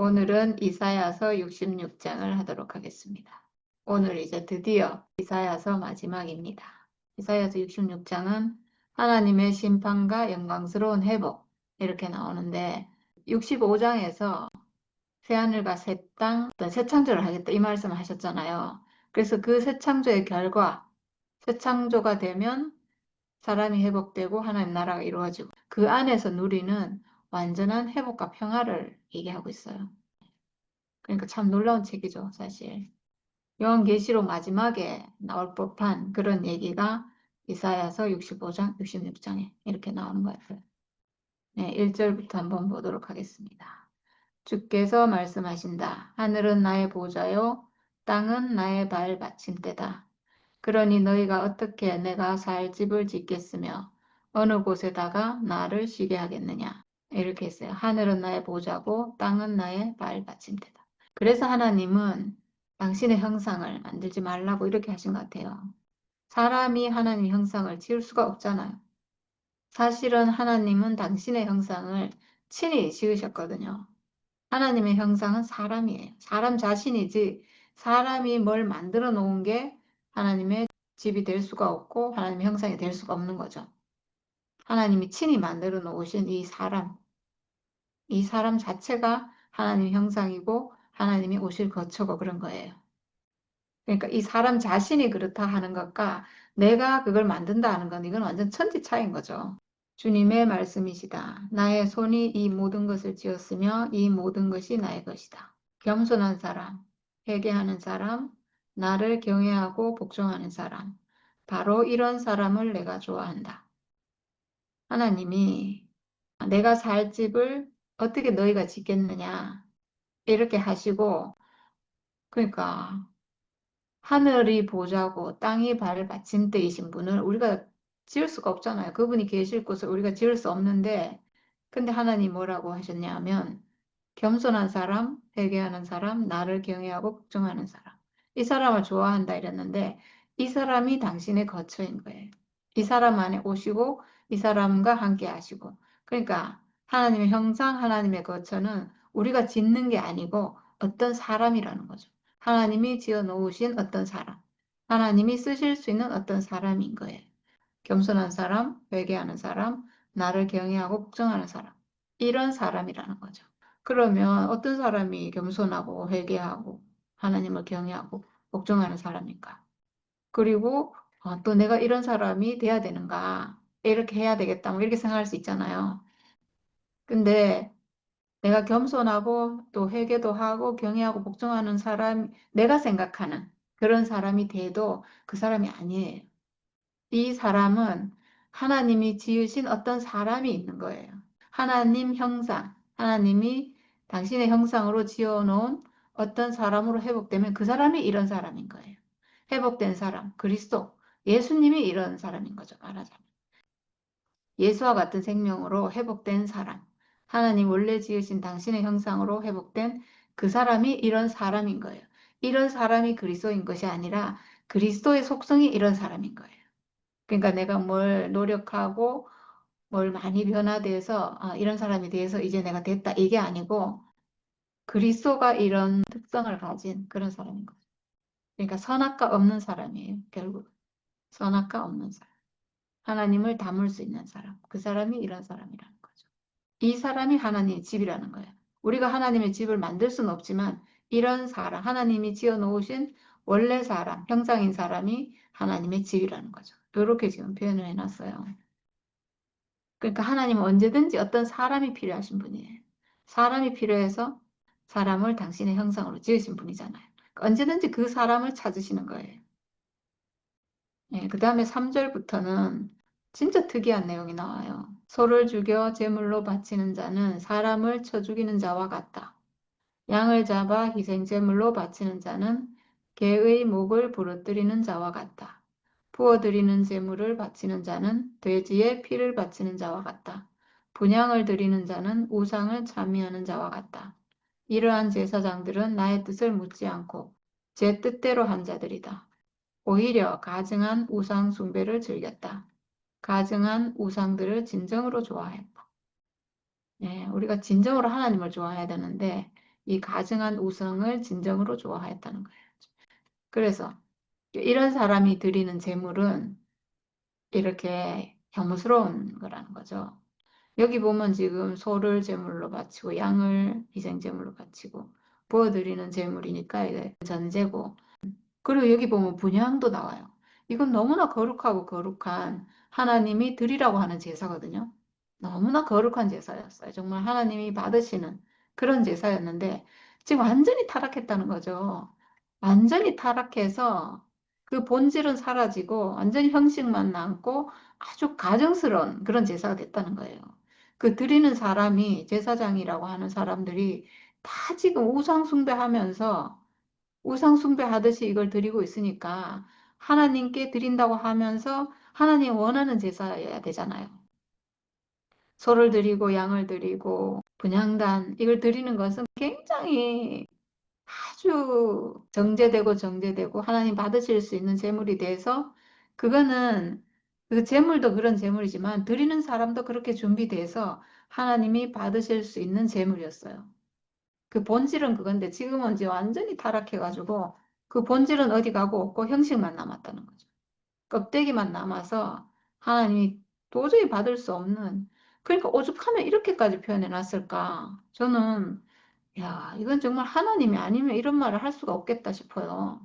오늘은 이사야서 66장을 하도록 하겠습니다. 오늘 이제 드디어 이사야서 마지막입니다. 이사야서 66장은 하나님의 심판과 영광스러운 회복 이렇게 나오는데 65장에서 새하늘과 새 땅, 새 창조를 하겠다 이 말씀을 하셨잖아요. 그래서 그 새 창조의 결과, 새 창조가 되면 사람이 회복되고 하나님 나라가 이루어지고 그 안에서 누리는 완전한 회복과 평화를 얘기하고 있어요. 그러니까 참 놀라운 책이죠, 사실. 요한계시록 마지막에 나올 법한 그런 얘기가 이사야서 65장, 66장에 이렇게 나오는 것 같아요. 네, 1절부터 한번 보도록 하겠습니다. 주께서 말씀하신다. 하늘은 나의 보좌요, 땅은 나의 발 받침대다. 그러니 너희가 어떻게 내가 살 집을 짓겠으며 어느 곳에다가 나를 쉬게 하겠느냐. 이렇게 했어요. 하늘은 나의 보좌고 땅은 나의 발 받침대다. 그래서 하나님은 당신의 형상을 만들지 말라고 이렇게 하신 것 같아요. 사람이 하나님의 형상을 지을 수가 없잖아요. 사실은 하나님은 당신의 형상을 친히 지으셨거든요. 하나님의 형상은 사람이에요. 사람 자신이지 사람이 뭘 만들어 놓은 게 하나님의 집이 될 수가 없고 하나님의 형상이 될 수가 없는 거죠. 하나님이 친히 만들어 놓으신 이 사람 자체가 하나님의 형상이고 하나님이 오실 거처고 그런 거예요. 그러니까 이 사람 자신이 그렇다 하는 것과 내가 그걸 만든다 하는 건 이건 완전 천지 차이인 거죠. 주님의 말씀이시다. 나의 손이 이 모든 것을 지었으며 이 모든 것이 나의 것이다. 겸손한 사람, 회개하는 사람, 나를 경외하고 복종하는 사람. 바로 이런 사람을 내가 좋아한다. 하나님이 내가 살 집을 어떻게 너희가 짓겠느냐 이렇게 하시고 그러니까 하늘이 보좌고 땅이 발 받침대이신 분을 우리가 지을 수가 없잖아요. 그분이 계실 곳을 우리가 지을 수 없는데 근데 하나님 뭐라고 하셨냐면 겸손한 사람, 회개하는 사람, 나를 경외하고 복종하는 사람. 이 사람을 좋아한다 이랬는데 이 사람이 당신의 거처인 거예요. 이 사람 안에 오시고 이 사람과 함께 하시고. 그러니까 하나님의 형상, 하나님의 거처는 우리가 짓는 게 아니고 어떤 사람이라는 거죠. 하나님이 지어 놓으신 어떤 사람. 하나님이 쓰실 수 있는 어떤 사람인 거예요. 겸손한 사람, 회개하는 사람, 나를 경외하고 복종하는 사람. 이런 사람이라는 거죠. 그러면 어떤 사람이 겸손하고 회개하고 하나님을 경외하고 복종하는 사람인가? 그리고 또 내가 이런 사람이 돼야 되는가? 이렇게 해야 되겠다. 뭐 이렇게 생각할 수 있잖아요. 근데 내가 겸손하고 또 회개도 하고 경외하고 복종하는 사람, 내가 생각하는 그런 사람이 돼도 그 사람이 아니에요. 이 사람은 하나님이 지으신 어떤 사람이 있는 거예요. 하나님 형상, 하나님이 당신의 형상으로 지어놓은 어떤 사람으로 회복되면 그 사람이 이런 사람인 거예요. 회복된 사람, 그리스도, 예수님이 이런 사람인 거죠. 말하자면. 예수와 같은 생명으로 회복된 사람, 하나님 원래 지으신 당신의 형상으로 회복된 그 사람이 이런 사람인 거예요. 이런 사람이 그리스도인 것이 아니라 그리스도의 속성이 이런 사람인 거예요. 그러니까 내가 뭘 노력하고 뭘 많이 변화돼서 이런 사람이 돼서 이제 내가 됐다 이게 아니고 그리스도가 이런 특성을 가진 그런 사람인 거죠. 그러니까 선악과 없는 사람이에요. 결국 선악과 없는 사람. 하나님을 담을 수 있는 사람. 그 사람이 이런 사람이라는 거죠. 이 사람이 하나님의 집이라는 거예요. 우리가 하나님의 집을 만들 수는 없지만 이런 사람, 하나님이 지어 놓으신 원래 사람, 형상인 사람이 하나님의 집이라는 거죠. 이렇게 지금 표현을 해놨어요. 그러니까 하나님은 언제든지 어떤 사람이 필요하신 분이에요. 사람이 필요해서 사람을 당신의 형상으로 지으신 분이잖아요. 그러니까 언제든지 그 사람을 찾으시는 거예요. 그 다음에 3절부터는 진짜 특이한 내용이 나와요. 소를 죽여 제물로 바치는 자는 사람을 쳐 죽이는 자와 같다. 양을 잡아 희생제물로 바치는 자는 개의 목을 부러뜨리는 자와 같다. 부어드리는 제물을 바치는 자는 돼지의 피를 바치는 자와 같다. 분향을 드리는 자는 우상을 찬미하는 자와 같다. 이러한 제사장들은 나의 뜻을 묻지 않고 제 뜻대로 한 자들이다. 오히려 가증한 우상 숭배를 즐겼다. 가증한 우상들을 진정으로 좋아했다. 우리가 진정으로 하나님을 좋아해야 되는데 이 가증한 우상을 진정으로 좋아하였다는 거예요. 그래서 이런 사람이 드리는 제물은 이렇게 혐오스러운 거라는 거죠. 여기 보면 지금 소를 제물로 바치고 양을 희생 제물로 바치고 부어드리는 제물이니까 이게 전제고, 그리고 여기 보면 분향도 나와요. 이건 너무나 거룩하고 거룩한 하나님이 드리라고 하는 제사거든요. 너무나 거룩한 제사였어요. 정말 하나님이 받으시는 그런 제사였는데 지금 완전히 타락했다는 거죠. 완전히 타락해서 그 본질은 사라지고 완전히 형식만 남고 아주 가증스러운 그런 제사가 됐다는 거예요. 그 드리는 사람이 제사장이라고 하는 사람들이 다 지금 우상 숭배하면서 우상 숭배하듯이 이걸 드리고 있으니까 하나님께 드린다고 하면서 하나님 원하는 제사여야 되잖아요. 소를 드리고 양을 드리고 분향단 이걸 드리는 것은 굉장히 아주 정제되고 하나님 받으실 수 있는 제물이 돼서 그거는 그 제물도 그런 제물이지만 드리는 사람도 그렇게 준비돼서 하나님이 받으실 수 있는 제물이었어요. 그 본질은 그건데 지금은 이제 완전히 타락해가지고 그 본질은 어디 가고 없고 형식만 남았다는 거죠. 껍데기만 남아서 하나님이 도저히 받을 수 없는, 그러니까 오죽하면 이렇게까지 표현해 놨을까. 저는 야, 이건 정말 하나님이 아니면 이런 말을 할 수가 없겠다 싶어요.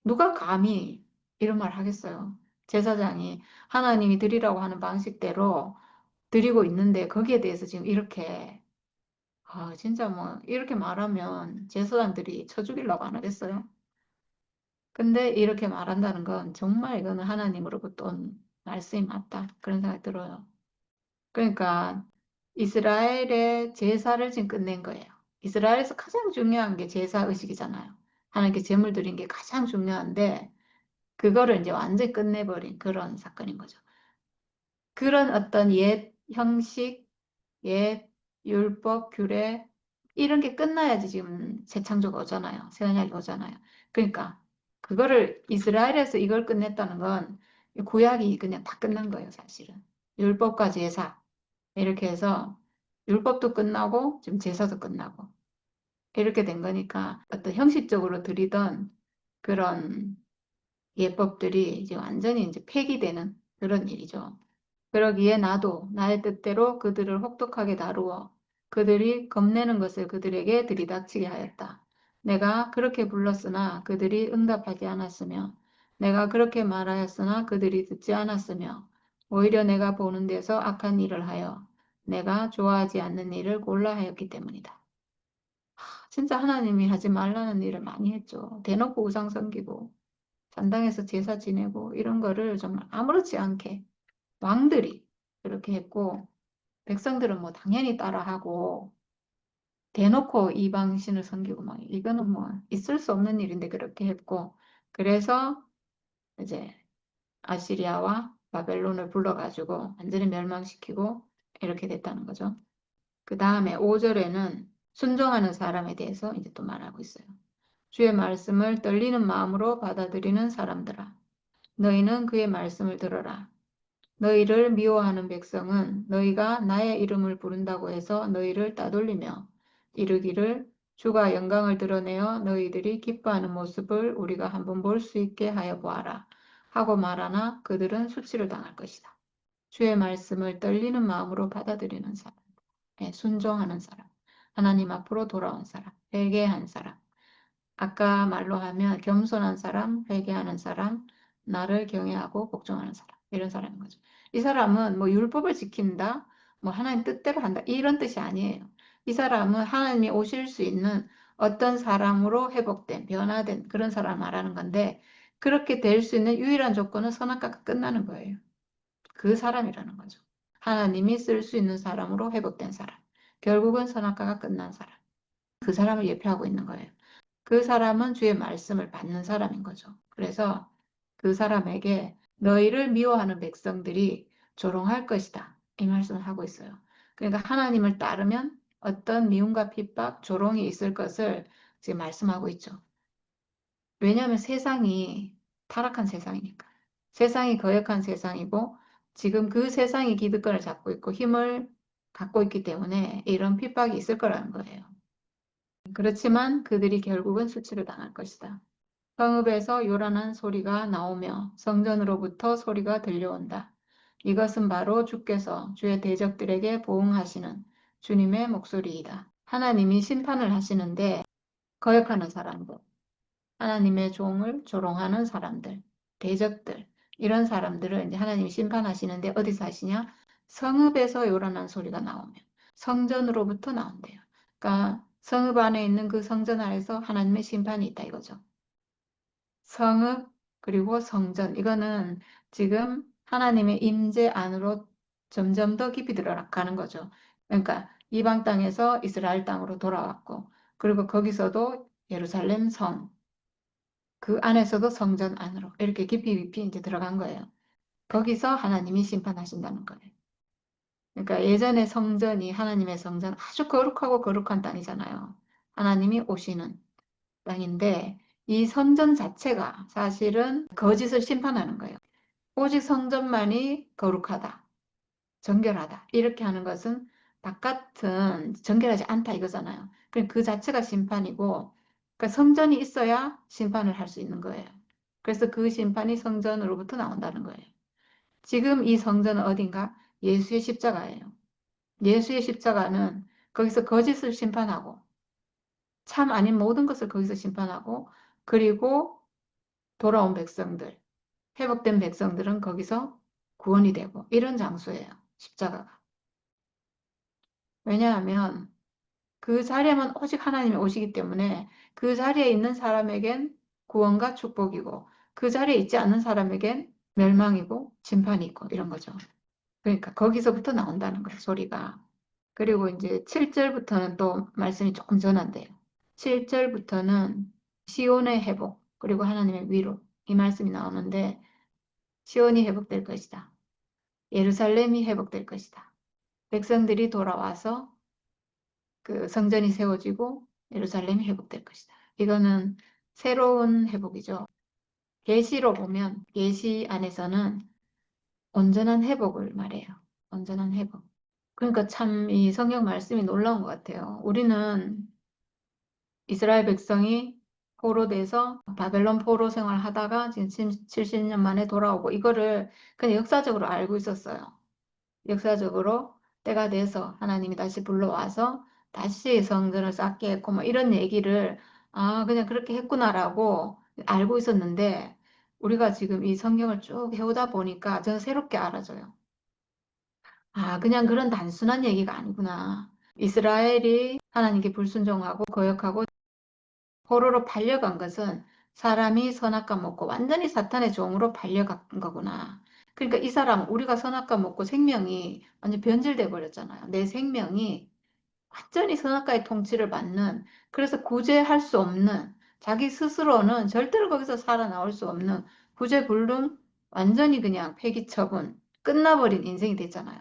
누가 감히 이런 말을 하겠어요. 제사장이 하나님이 드리라고 하는 방식대로 드리고 있는데 거기에 대해서 지금 이렇게 진짜 뭐 이렇게 말하면 제사장들이 쳐 죽이려고 안 하겠어요? 근데 이렇게 말한다는 건 정말 이거는 하나님으로부터 온 말씀이 맞다. 그런 생각이 들어요. 그러니까 이스라엘의 제사를 지금 끝낸 거예요. 이스라엘에서 가장 중요한 게 제사 의식이잖아요. 하나님께 제물 드린 게 가장 중요한데 그거를 이제 완전히 끝내버린 그런 사건인 거죠. 그런 어떤 옛 형식, 옛 율법, 규례 이런 게 끝나야지 지금 새 창조가 오잖아요. 새 언약이 오잖아요. 그러니까 그거를 이스라엘에서 이걸 끝냈다는 건 구약이 그냥 다 끝난 거예요, 사실은. 율법과 제사 이렇게 해서 율법도 끝나고 지금 제사도 끝나고 이렇게 된 거니까 어떤 형식적으로 드리던 그런 예법들이 이제 완전히 이제 폐기되는 그런 일이죠. 그러기에 나도 나의 뜻대로 그들을 혹독하게 다루어 그들이 겁내는 것을 그들에게 들이닥치게 하였다. 내가 그렇게 불렀으나 그들이 응답하지 않았으며 내가 그렇게 말하였으나 그들이 듣지 않았으며 오히려 내가 보는 데서 악한 일을 하여 내가 좋아하지 않는 일을 골라 하였기 때문이다. 진짜 하나님이 하지 말라는 일을 많이 했죠. 대놓고 우상 섬기고 산당에서 제사 지내고 이런 거를 정말 아무렇지 않게 왕들이 그렇게 했고 백성들은 뭐 당연히 따라하고 대놓고 이방신을 섬기고 막 이거는 뭐 있을 수 없는 일인데 그렇게 했고 그래서 이제 아시리아와 바벨론을 불러가지고 완전히 멸망시키고 이렇게 됐다는 거죠. 그 다음에 5절에는 순종하는 사람에 대해서 이제 또 말하고 있어요. 주의 말씀을 떨리는 마음으로 받아들이는 사람들아, 너희는 그의 말씀을 들어라. 너희를 미워하는 백성은 너희가 나의 이름을 부른다고 해서 너희를 따돌리며 이르기를 주가 영광을 드러내어 너희들이 기뻐하는 모습을 우리가 한번 볼 수 있게 하여 보아라 하고 말하나 그들은 수치를 당할 것이다. 주의 말씀을 떨리는 마음으로 받아들이는 사람, 순종하는 사람, 하나님 앞으로 돌아온 사람, 회개한 사람, 아까 말로 하면 겸손한 사람, 회개하는 사람, 나를 경외하고 복종하는 사람, 이런 사람인 거죠. 이 사람은 뭐 율법을 지킨다, 뭐 하나님 뜻대로 한다, 이런 뜻이 아니에요. 이 사람은 하나님이 오실 수 있는 어떤 사람으로 회복된, 변화된 그런 사람 말하는 건데, 그렇게 될 수 있는 유일한 조건은 선악과가 끝나는 거예요. 그 사람이라는 거죠. 하나님이 쓸 수 있는 사람으로 회복된 사람. 결국은 선악과가 끝난 사람. 그 사람을 예표하고 있는 거예요. 그 사람은 주의 말씀을 받는 사람인 거죠. 그래서 그 사람에게 너희를 미워하는 백성들이 조롱할 것이다. 이 말씀을 하고 있어요. 그러니까 하나님을 따르면 어떤 미움과 핍박, 조롱이 있을 것을 지금 말씀하고 있죠. 왜냐하면 세상이 타락한 세상이니까. 세상이 거역한 세상이고 지금 그 세상이 기득권을 잡고 있고 힘을 갖고 있기 때문에 이런 핍박이 있을 거라는 거예요. 그렇지만 그들이 결국은 수치를 당할 것이다. 성읍에서 요란한 소리가 나오며 성전으로부터 소리가 들려온다. 이것은 바로 주께서 주의 대적들에게 보응하시는 주님의 목소리이다. 하나님이 심판을 하시는데 거역하는 사람들, 하나님의 종을 조롱하는 사람들, 대적들, 이런 사람들을 이제 하나님이 심판하시는데 어디서 하시냐? 성읍에서 요란한 소리가 나오며 성전으로부터 나온대요. 그러니까 성읍 안에 있는 그 성전 안에서 하나님의 심판이 있다 이거죠. 성읍 그리고 성전 이거는 지금 하나님의 임재 안으로 점점 더 깊이 들어가는 거죠. 그러니까 이방 땅에서 이스라엘 땅으로 돌아왔고 그리고 거기서도 예루살렘 성 그 안에서도 성전 안으로 이렇게 깊이 깊이 이제 들어간 거예요. 거기서 하나님이 심판하신다는 거예요. 그러니까 예전에 성전이 하나님의 성전 아주 거룩하고 거룩한 땅이잖아요. 하나님이 오시는 땅인데 이 성전 자체가 사실은 거짓을 심판하는 거예요. 오직 성전만이 거룩하다, 정결하다 이렇게 하는 것은 바깥은 정결하지 않다 이거잖아요. 그 자체가 심판이고 그러니까 성전이 있어야 심판을 할 수 있는 거예요. 그래서 그 심판이 성전으로부터 나온다는 거예요. 지금 이 성전은 어딘가? 예수의 십자가예요. 예수의 십자가는 거기서 거짓을 심판하고 참 아닌 모든 것을 거기서 심판하고 그리고 돌아온 백성들, 회복된 백성들은 거기서 구원이 되고 이런 장소예요. 십자가가. 왜냐하면 그 자리에만 오직 하나님이 오시기 때문에 그 자리에 있는 사람에겐 구원과 축복이고 그 자리에 있지 않는 사람에겐 멸망이고 심판이 있고 이런 거죠. 그러니까 거기서부터 나온다는 거예요, 소리가. 그리고 이제 7절부터는 또 말씀이 조금 전환돼요. 7절부터는 시온의 회복, 그리고 하나님의 위로 이 말씀이 나오는데 시온이 회복될 것이다. 예루살렘이 회복될 것이다. 백성들이 돌아와서 그 성전이 세워지고 예루살렘이 회복될 것이다. 이거는 새로운 회복이죠. 계시로 보면 계시 안에서는 온전한 회복을 말해요. 온전한 회복. 그러니까 참 이 성경 말씀이 놀라운 것 같아요. 우리는 이스라엘 백성이 포로돼서 바벨론 포로 생활하다가 지금 70년 만에 돌아오고 이거를 그냥 역사적으로 알고 있었어요. 역사적으로 때가 돼서 하나님이 다시 불러와서 다시 성전을 쌓게 했고 뭐 이런 얘기를 아 그냥 그렇게 했구나라고 알고 있었는데 우리가 지금 이 성경을 쭉 해오다 보니까 저는 새롭게 알아져요. 아 그냥 그런 단순한 얘기가 아니구나. 이스라엘이 하나님께 불순종하고 거역하고 포로로 팔려간 것은 사람이 선악과 먹고 완전히 사탄의 종으로 팔려간 거구나. 그러니까 이 사람 우리가 선악과 먹고 생명이 완전 변질돼 버렸잖아요. 내 생명이 완전히 선악과의 통치를 받는 그래서 구제할 수 없는 자기 스스로는 절대로 거기서 살아나올 수 없는 구제불능 완전히 그냥 폐기처분 끝나버린 인생이 됐잖아요.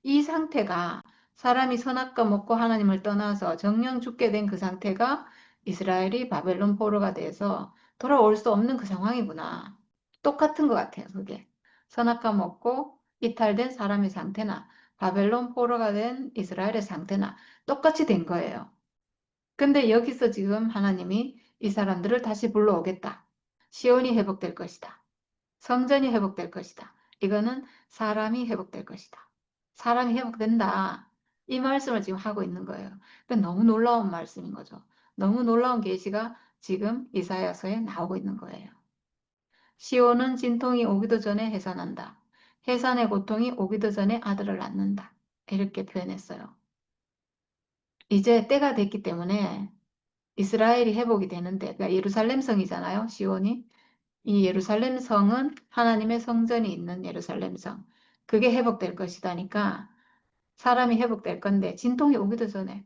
이 상태가 사람이 선악과 먹고 하나님을 떠나서 정령 죽게 된 그 상태가 이스라엘이 바벨론 포로가 돼서 돌아올 수 없는 그 상황이구나. 똑같은 것 같아요, 그게. 선악과 먹고 이탈된 사람의 상태나 바벨론 포로가 된 이스라엘의 상태나 똑같이 된 거예요. 근데 여기서 지금 하나님이 이 사람들을 다시 불러오겠다. 시온이 회복될 것이다. 성전이 회복될 것이다. 이거는 사람이 회복될 것이다. 사람이 회복된다. 이 말씀을 지금 하고 있는 거예요. 그러니까 너무 놀라운 말씀인 거죠. 너무 놀라운 계시가 지금 이사야서에 나오고 있는 거예요. 시온은 진통이 오기도 전에 해산한다. 해산의 고통이 오기도 전에 아들을 낳는다. 이렇게 표현했어요. 이제 때가 됐기 때문에 이스라엘이 회복이 되는데, 그러니까 예루살렘 성이잖아요, 시온이. 이 예루살렘 성은 하나님의 성전이 있는 예루살렘 성. 그게 회복될 것이다니까 사람이 회복될 건데 진통이 오기도 전에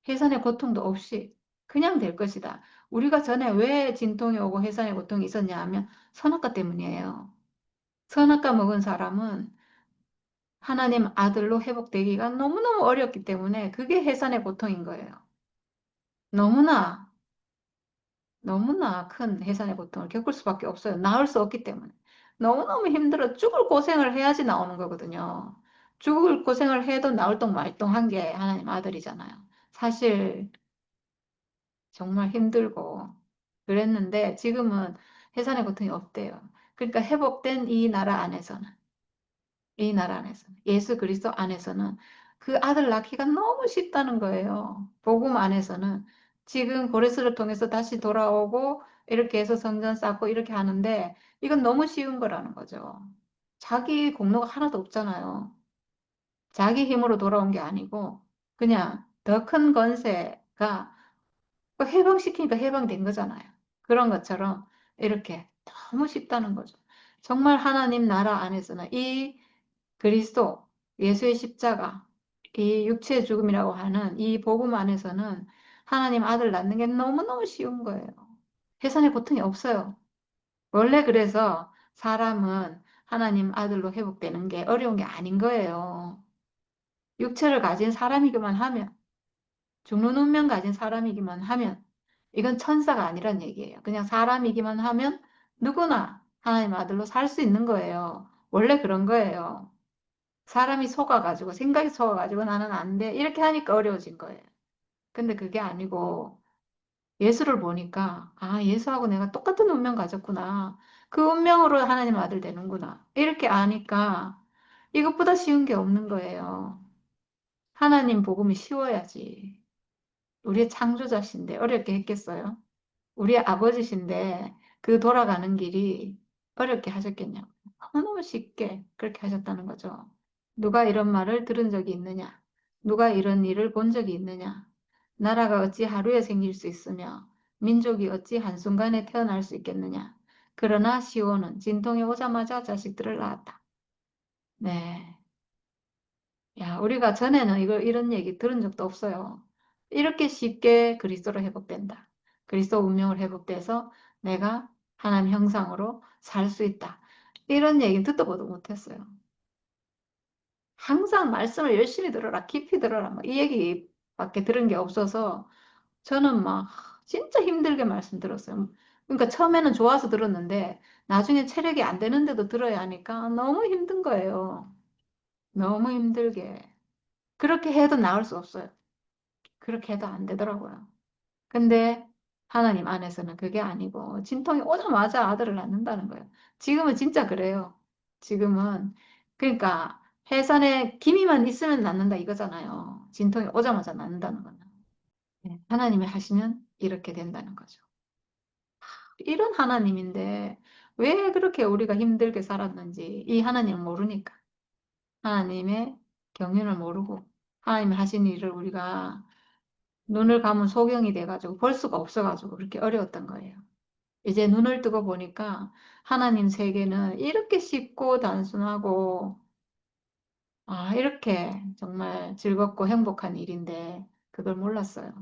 해산의 고통도 없이 그냥 될 것이다. 우리가 전에 왜 진통이 오고 해산의 고통이 있었냐 하면 선악과 때문이에요. 선악과 먹은 사람은 하나님 아들로 회복되기가 너무너무 어렵기 때문에 그게 해산의 고통인 거예요. 너무나 너무나 큰 해산의 고통을 겪을 수밖에 없어요. 나을 수 없기 때문에. 너무너무 힘들어 죽을 고생을 해야지 나오는 거거든요. 죽을 고생을 해도 나올 똥 말똥한 게 하나님 아들이잖아요. 사실 정말 힘들고 그랬는데 지금은 해산의 고통이 없대요. 그러니까 회복된 이 나라 안에서는, 예수 그리스도 안에서는 그 아들 낳기가 너무 쉽다는 거예요. 복음 안에서는 지금 고레스를 통해서 다시 돌아오고 이렇게 해서 성전 쌓고 이렇게 하는데 이건 너무 쉬운 거라는 거죠. 자기 공로가 하나도 없잖아요. 자기 힘으로 돌아온 게 아니고 그냥 더 큰 권세가 해방시키니까 해방된 거잖아요. 그런 것처럼 이렇게 너무 쉽다는 거죠. 정말 하나님 나라 안에서는 이 그리스도, 예수의 십자가, 이 육체의 죽음이라고 하는 이 복음 안에서는 하나님 아들 낳는 게 너무너무 쉬운 거예요. 해산의 고통이 없어요. 원래 그래서 사람은 하나님 아들로 회복되는 게 어려운 게 아닌 거예요. 육체를 가진 사람이기만 하면, 죽는 운명 가진 사람이기만 하면, 이건 천사가 아니란 얘기예요. 그냥 사람이기만 하면 누구나 하나님 아들로 살 수 있는 거예요. 원래 그런 거예요. 사람이 속아가지고, 생각이 속아가지고 나는 안 돼. 이렇게 하니까 어려워진 거예요. 근데 그게 아니고, 예수를 보니까, 아, 예수하고 내가 똑같은 운명 가졌구나. 그 운명으로 하나님 아들 되는구나. 이렇게 아니까, 이것보다 쉬운 게 없는 거예요. 하나님 복음이 쉬워야지. 우리의 창조자신데 어렵게 했겠어요? 우리 아버지신데 그 돌아가는 길이 어렵게 하셨겠냐고. 너무너무 쉽게 그렇게 하셨다는 거죠. 누가 이런 말을 들은 적이 있느냐? 누가 이런 일을 본 적이 있느냐? 나라가 어찌 하루에 생길 수 있으며 민족이 어찌 한순간에 태어날 수 있겠느냐? 그러나 시온은 진통이 오자마자 자식들을 낳았다. 네. 야, 우리가 전에는 이런 얘기 들은 적도 없어요. 이렇게 쉽게 그리스도로 회복된다. 그리스도 운명을 회복돼서 내가 하나님 형상으로 살 수 있다. 이런 얘기는 듣도 보도 못했어요. 항상 말씀을 열심히 들어라, 깊이 들어라, 이 얘기밖에 들은 게 없어서 저는 막 진짜 힘들게 말씀 들었어요. 그러니까 처음에는 좋아서 들었는데 나중에 체력이 안 되는데도 들어야 하니까 너무 힘든 거예요. 너무 힘들게. 그렇게 해도 나을 수 없어요. 그렇게 해도 안 되더라고요. 근데 하나님 안에서는 그게 아니고 진통이 오자마자 아들을 낳는다는 거예요. 지금은 진짜 그래요. 지금은 그러니까 해산에 기미만 있으면 낳는다 이거잖아요. 진통이 오자마자 낳는다는 거는. 네. 하나님이 하시면 이렇게 된다는 거죠. 이런 하나님인데 왜 그렇게 우리가 힘들게 살았는지 이 하나님을 모르니까 하나님의 경륜을 모르고 하나님이 하신 일을 우리가 눈을 감은 소경이 돼가지고 볼 수가 없어가지고 그렇게 어려웠던 거예요. 이제 눈을 뜨고 보니까 하나님 세계는 이렇게 쉽고 단순하고 이렇게 정말 즐겁고 행복한 일인데 그걸 몰랐어요.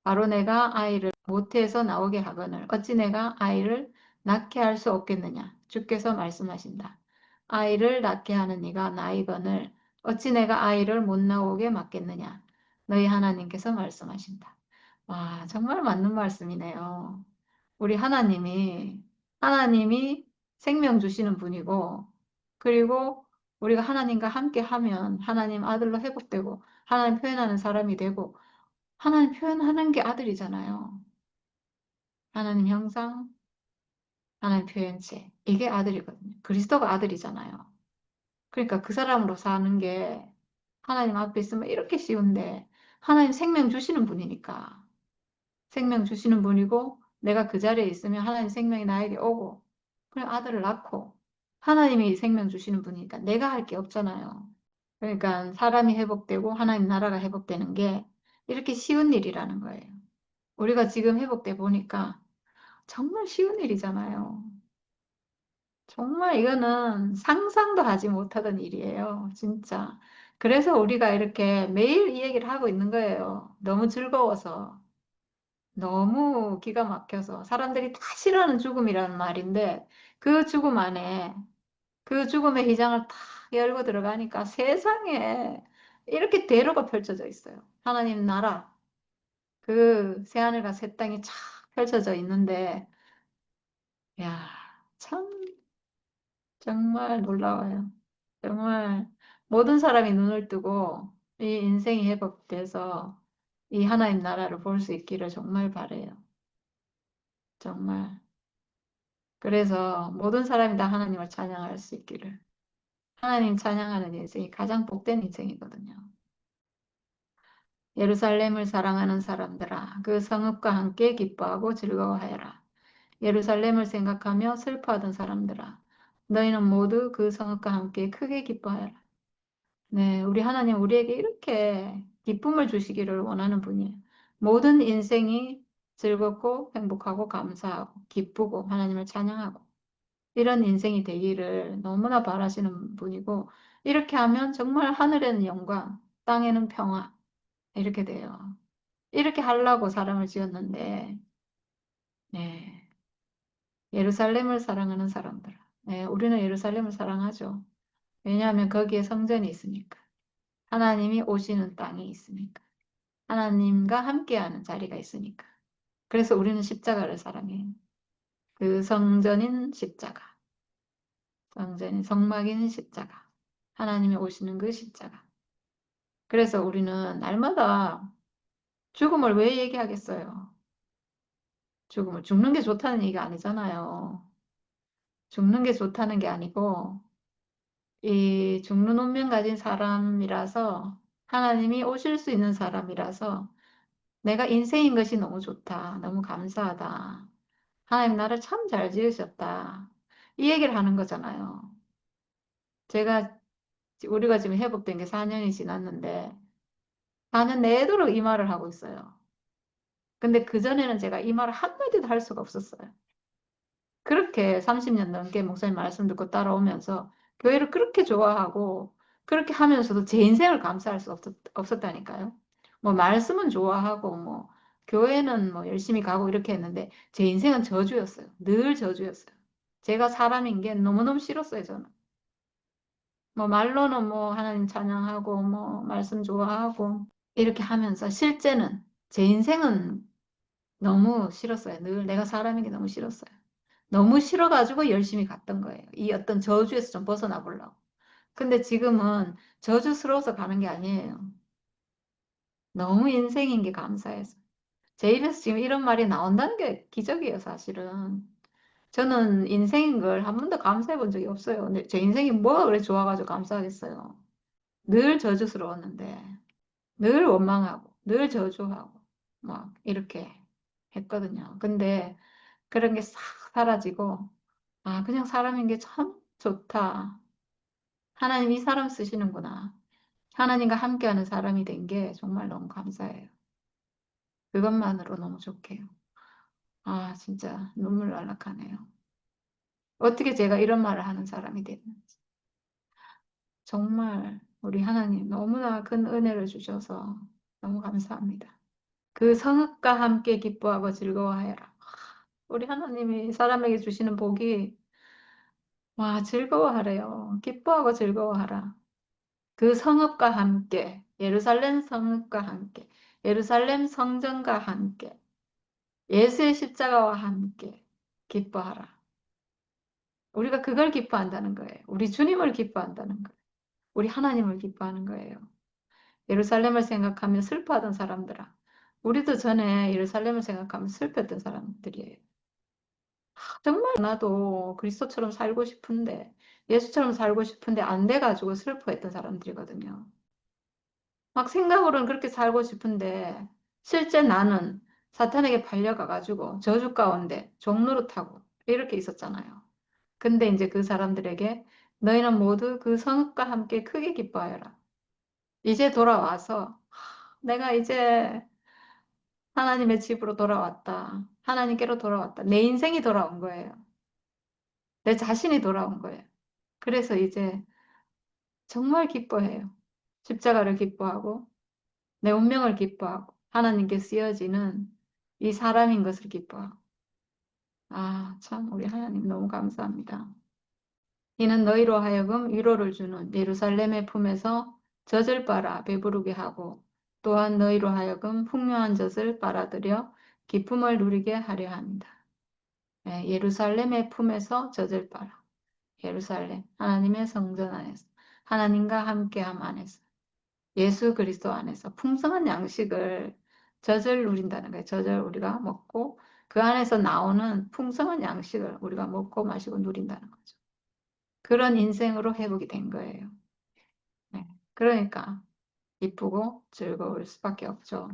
바로 내가 아이를 모태에서 나오게 하거늘 어찌 내가 아이를 낳게 할 수 없겠느냐 주께서 말씀하신다. 아이를 낳게 하는 이가 나이거늘 어찌 내가 아이를 못 나오게 막겠느냐 너희 하나님께서 말씀하신다. 와 정말 맞는 말씀이네요. 우리 하나님이 생명 주시는 분이고 그리고 우리가 하나님과 함께 하면 하나님 아들로 회복되고 하나님 표현하는 사람이 되고 하나님 표현하는 게 아들이잖아요. 하나님 형상, 하나님 표현체. 이게 아들이거든요. 그리스도가 아들이잖아요. 그러니까 그 사람으로 사는 게 하나님 앞에 있으면 이렇게 쉬운데 하나님 생명 주시는 분이니까 생명 주시는 분이고 내가 그 자리에 있으면 하나님 생명이 나에게 오고 그냥 아들을 낳고 하나님이 생명 주시는 분이니까 내가 할 게 없잖아요. 그러니까 사람이 회복되고 하나님 나라가 회복되는 게 이렇게 쉬운 일이라는 거예요. 우리가 지금 회복돼 보니까 정말 쉬운 일이잖아요. 정말 이거는 상상도 하지 못하던 일이에요. 진짜. 그래서 우리가 이렇게 매일 이 얘기를 하고 있는 거예요. 너무 즐거워서. 너무 기가 막혀서. 사람들이 다 싫어하는 죽음이라는 말인데 그 죽음 안에 그 죽음의 휘장을 탁 열고 들어가니까 세상에 이렇게 대로가 펼쳐져 있어요. 하나님 나라. 그 새하늘과 새 땅이 쫙 펼쳐져 있는데 야, 참 정말 놀라워요. 정말 모든 사람이 눈을 뜨고 이 인생이 회복돼서 이 하나님 나라를 볼 수 있기를 정말 바래요. 정말. 그래서 모든 사람이 다 하나님을 찬양할 수 있기를. 하나님 찬양하는 인생이 가장 복된 인생이거든요. 예루살렘을 사랑하는 사람들아, 그 성읍과 함께 기뻐하고 즐거워하여라. 예루살렘을 생각하며 슬퍼하던 사람들아, 너희는 모두 그 성읍과 함께 크게 기뻐하여라. 네, 우리 하나님 우리에게 이렇게 기쁨을 주시기를 원하는 분이에요. 모든 인생이 즐겁고 행복하고 감사하고 기쁘고 하나님을 찬양하고 이런 인생이 되기를 너무나 바라시는 분이고 이렇게 하면 정말 하늘에는 영광, 땅에는 평화 이렇게 돼요. 이렇게 하려고 사람을 지었는데 네, 예루살렘을 사랑하는 사람들. 네, 우리는 예루살렘을 사랑하죠. 왜냐하면 거기에 성전이 있으니까. 하나님이 오시는 땅이 있으니까. 하나님과 함께하는 자리가 있으니까. 그래서 우리는 십자가를 사랑해요. 그 성전인 십자가. 성전인 성막인 십자가. 하나님이 오시는 그 십자가. 그래서 우리는 날마다 죽음을 왜 얘기하겠어요? 죽음을. 죽는 게 좋다는 얘기가 아니잖아요. 죽는 게 좋다는 게 아니고 이 죽는 운명 가진 사람이라서 하나님이 오실 수 있는 사람이라서 내가 인생인 것이 너무 좋다. 너무 감사하다. 하나님 나를 참 잘 지으셨다. 이 얘기를 하는 거잖아요. 제가 우리가 지금 회복된 게 4년이 지났는데 4년 내도록 이 말을 하고 있어요. 근데 그전에는 제가 이 말을 한마디도 할 수가 없었어요. 그렇게 30년 넘게 목사님 말씀 듣고 따라오면서 교회를 그렇게 좋아하고 그렇게 하면서도 제 인생을 감사할 수 없었다니까요. 뭐 말씀은 좋아하고 뭐 교회는 뭐 열심히 가고 이렇게 했는데 제 인생은 저주였어요. 늘 저주였어요. 제가 사람인 게 너무너무 싫었어요, 저는. 뭐 말로는 뭐 하나님 찬양하고 뭐 말씀 좋아하고 이렇게 하면서 실제는 제 인생은 너무 싫었어요. 늘 내가 사람인 게 너무 싫었어요. 너무 싫어가지고 열심히 갔던 거예요. 이 어떤 저주에서 좀 벗어나 보려고. 근데 지금은 저주스러워서 가는 게 아니에요. 너무 인생인 게 감사해서. 제 입에서 지금 이런 말이 나온다는 게 기적이에요, 사실은. 저는 인생인 걸 한 번도 감사해 본 적이 없어요. 근데 제 인생이 뭐가 그래 좋아가지고 감사하겠어요. 늘 저주스러웠는데, 늘 원망하고, 늘 저주하고, 막 이렇게 했거든요. 근데 그런 게 싹 사라지고, 아, 그냥 사람인 게 참 좋다. 하나님 이 사람 쓰시는구나. 하나님과 함께하는 사람이 된 게 정말 너무 감사해요. 그것만으로 너무 좋게요. 아, 진짜 눈물 날락하네요. 어떻게 제가 이런 말을 하는 사람이 됐는지. 정말 우리 하나님 너무나 큰 은혜를 주셔서 너무 감사합니다. 그 성읍과 함께 기뻐하고 즐거워하여라. 우리 하나님이 사람에게 주시는 복이 와, 즐거워하래요. 기뻐하고 즐거워하라. 그 성읍과 함께, 예루살렘 성읍과 함께, 예루살렘 성전과 함께, 예수의 십자가와 함께 기뻐하라. 우리가 그걸 기뻐한다는 거예요. 우리 주님을 기뻐한다는 거예요. 우리 하나님을 기뻐하는 거예요. 예루살렘을 생각하며 슬퍼하던 사람들아. 우리도 전에 예루살렘을 생각하면 슬펐던 사람들이에요. 정말 나도 그리스도처럼 살고 싶은데, 예수처럼 살고 싶은데 안 돼가지고 슬퍼했던 사람들이거든요. 막 생각으로는 그렇게 살고 싶은데 실제 나는 사탄에게 팔려가가지고 저주 가운데 종노릇하고 이렇게 있었잖아요. 근데 이제 그 사람들에게 너희는 모두 그 성읍과 함께 크게 기뻐하여라. 이제 돌아와서 내가 이제 하나님의 집으로 돌아왔다. 하나님께로 돌아왔다. 내 인생이 돌아온 거예요. 내 자신이 돌아온 거예요. 그래서 이제 정말 기뻐해요. 십자가를 기뻐하고 내 운명을 기뻐하고 하나님께 쓰여지는 이 사람인 것을 기뻐하고 아, 참 우리 하나님 너무 감사합니다. 이는 너희로 하여금 위로를 주는 예루살렘의 품에서 젖을 빨아 배부르게 하고 또한 너희로 하여금 풍요한 젖을 빨아들여 기쁨을 누리게 하려 합니다. 네, 예루살렘의 품에서 젖을 빨아 예루살렘 하나님의 성전 안에서 하나님과 함께함 안에서 예수 그리스도 안에서 풍성한 양식을 젖을 누린다는 거예요. 젖을 우리가 먹고 그 안에서 나오는 풍성한 양식을 우리가 먹고 마시고 누린다는 거죠. 그런 인생으로 회복이 된 거예요. 네. 그러니까 기쁘고 즐거울 수밖에 없죠.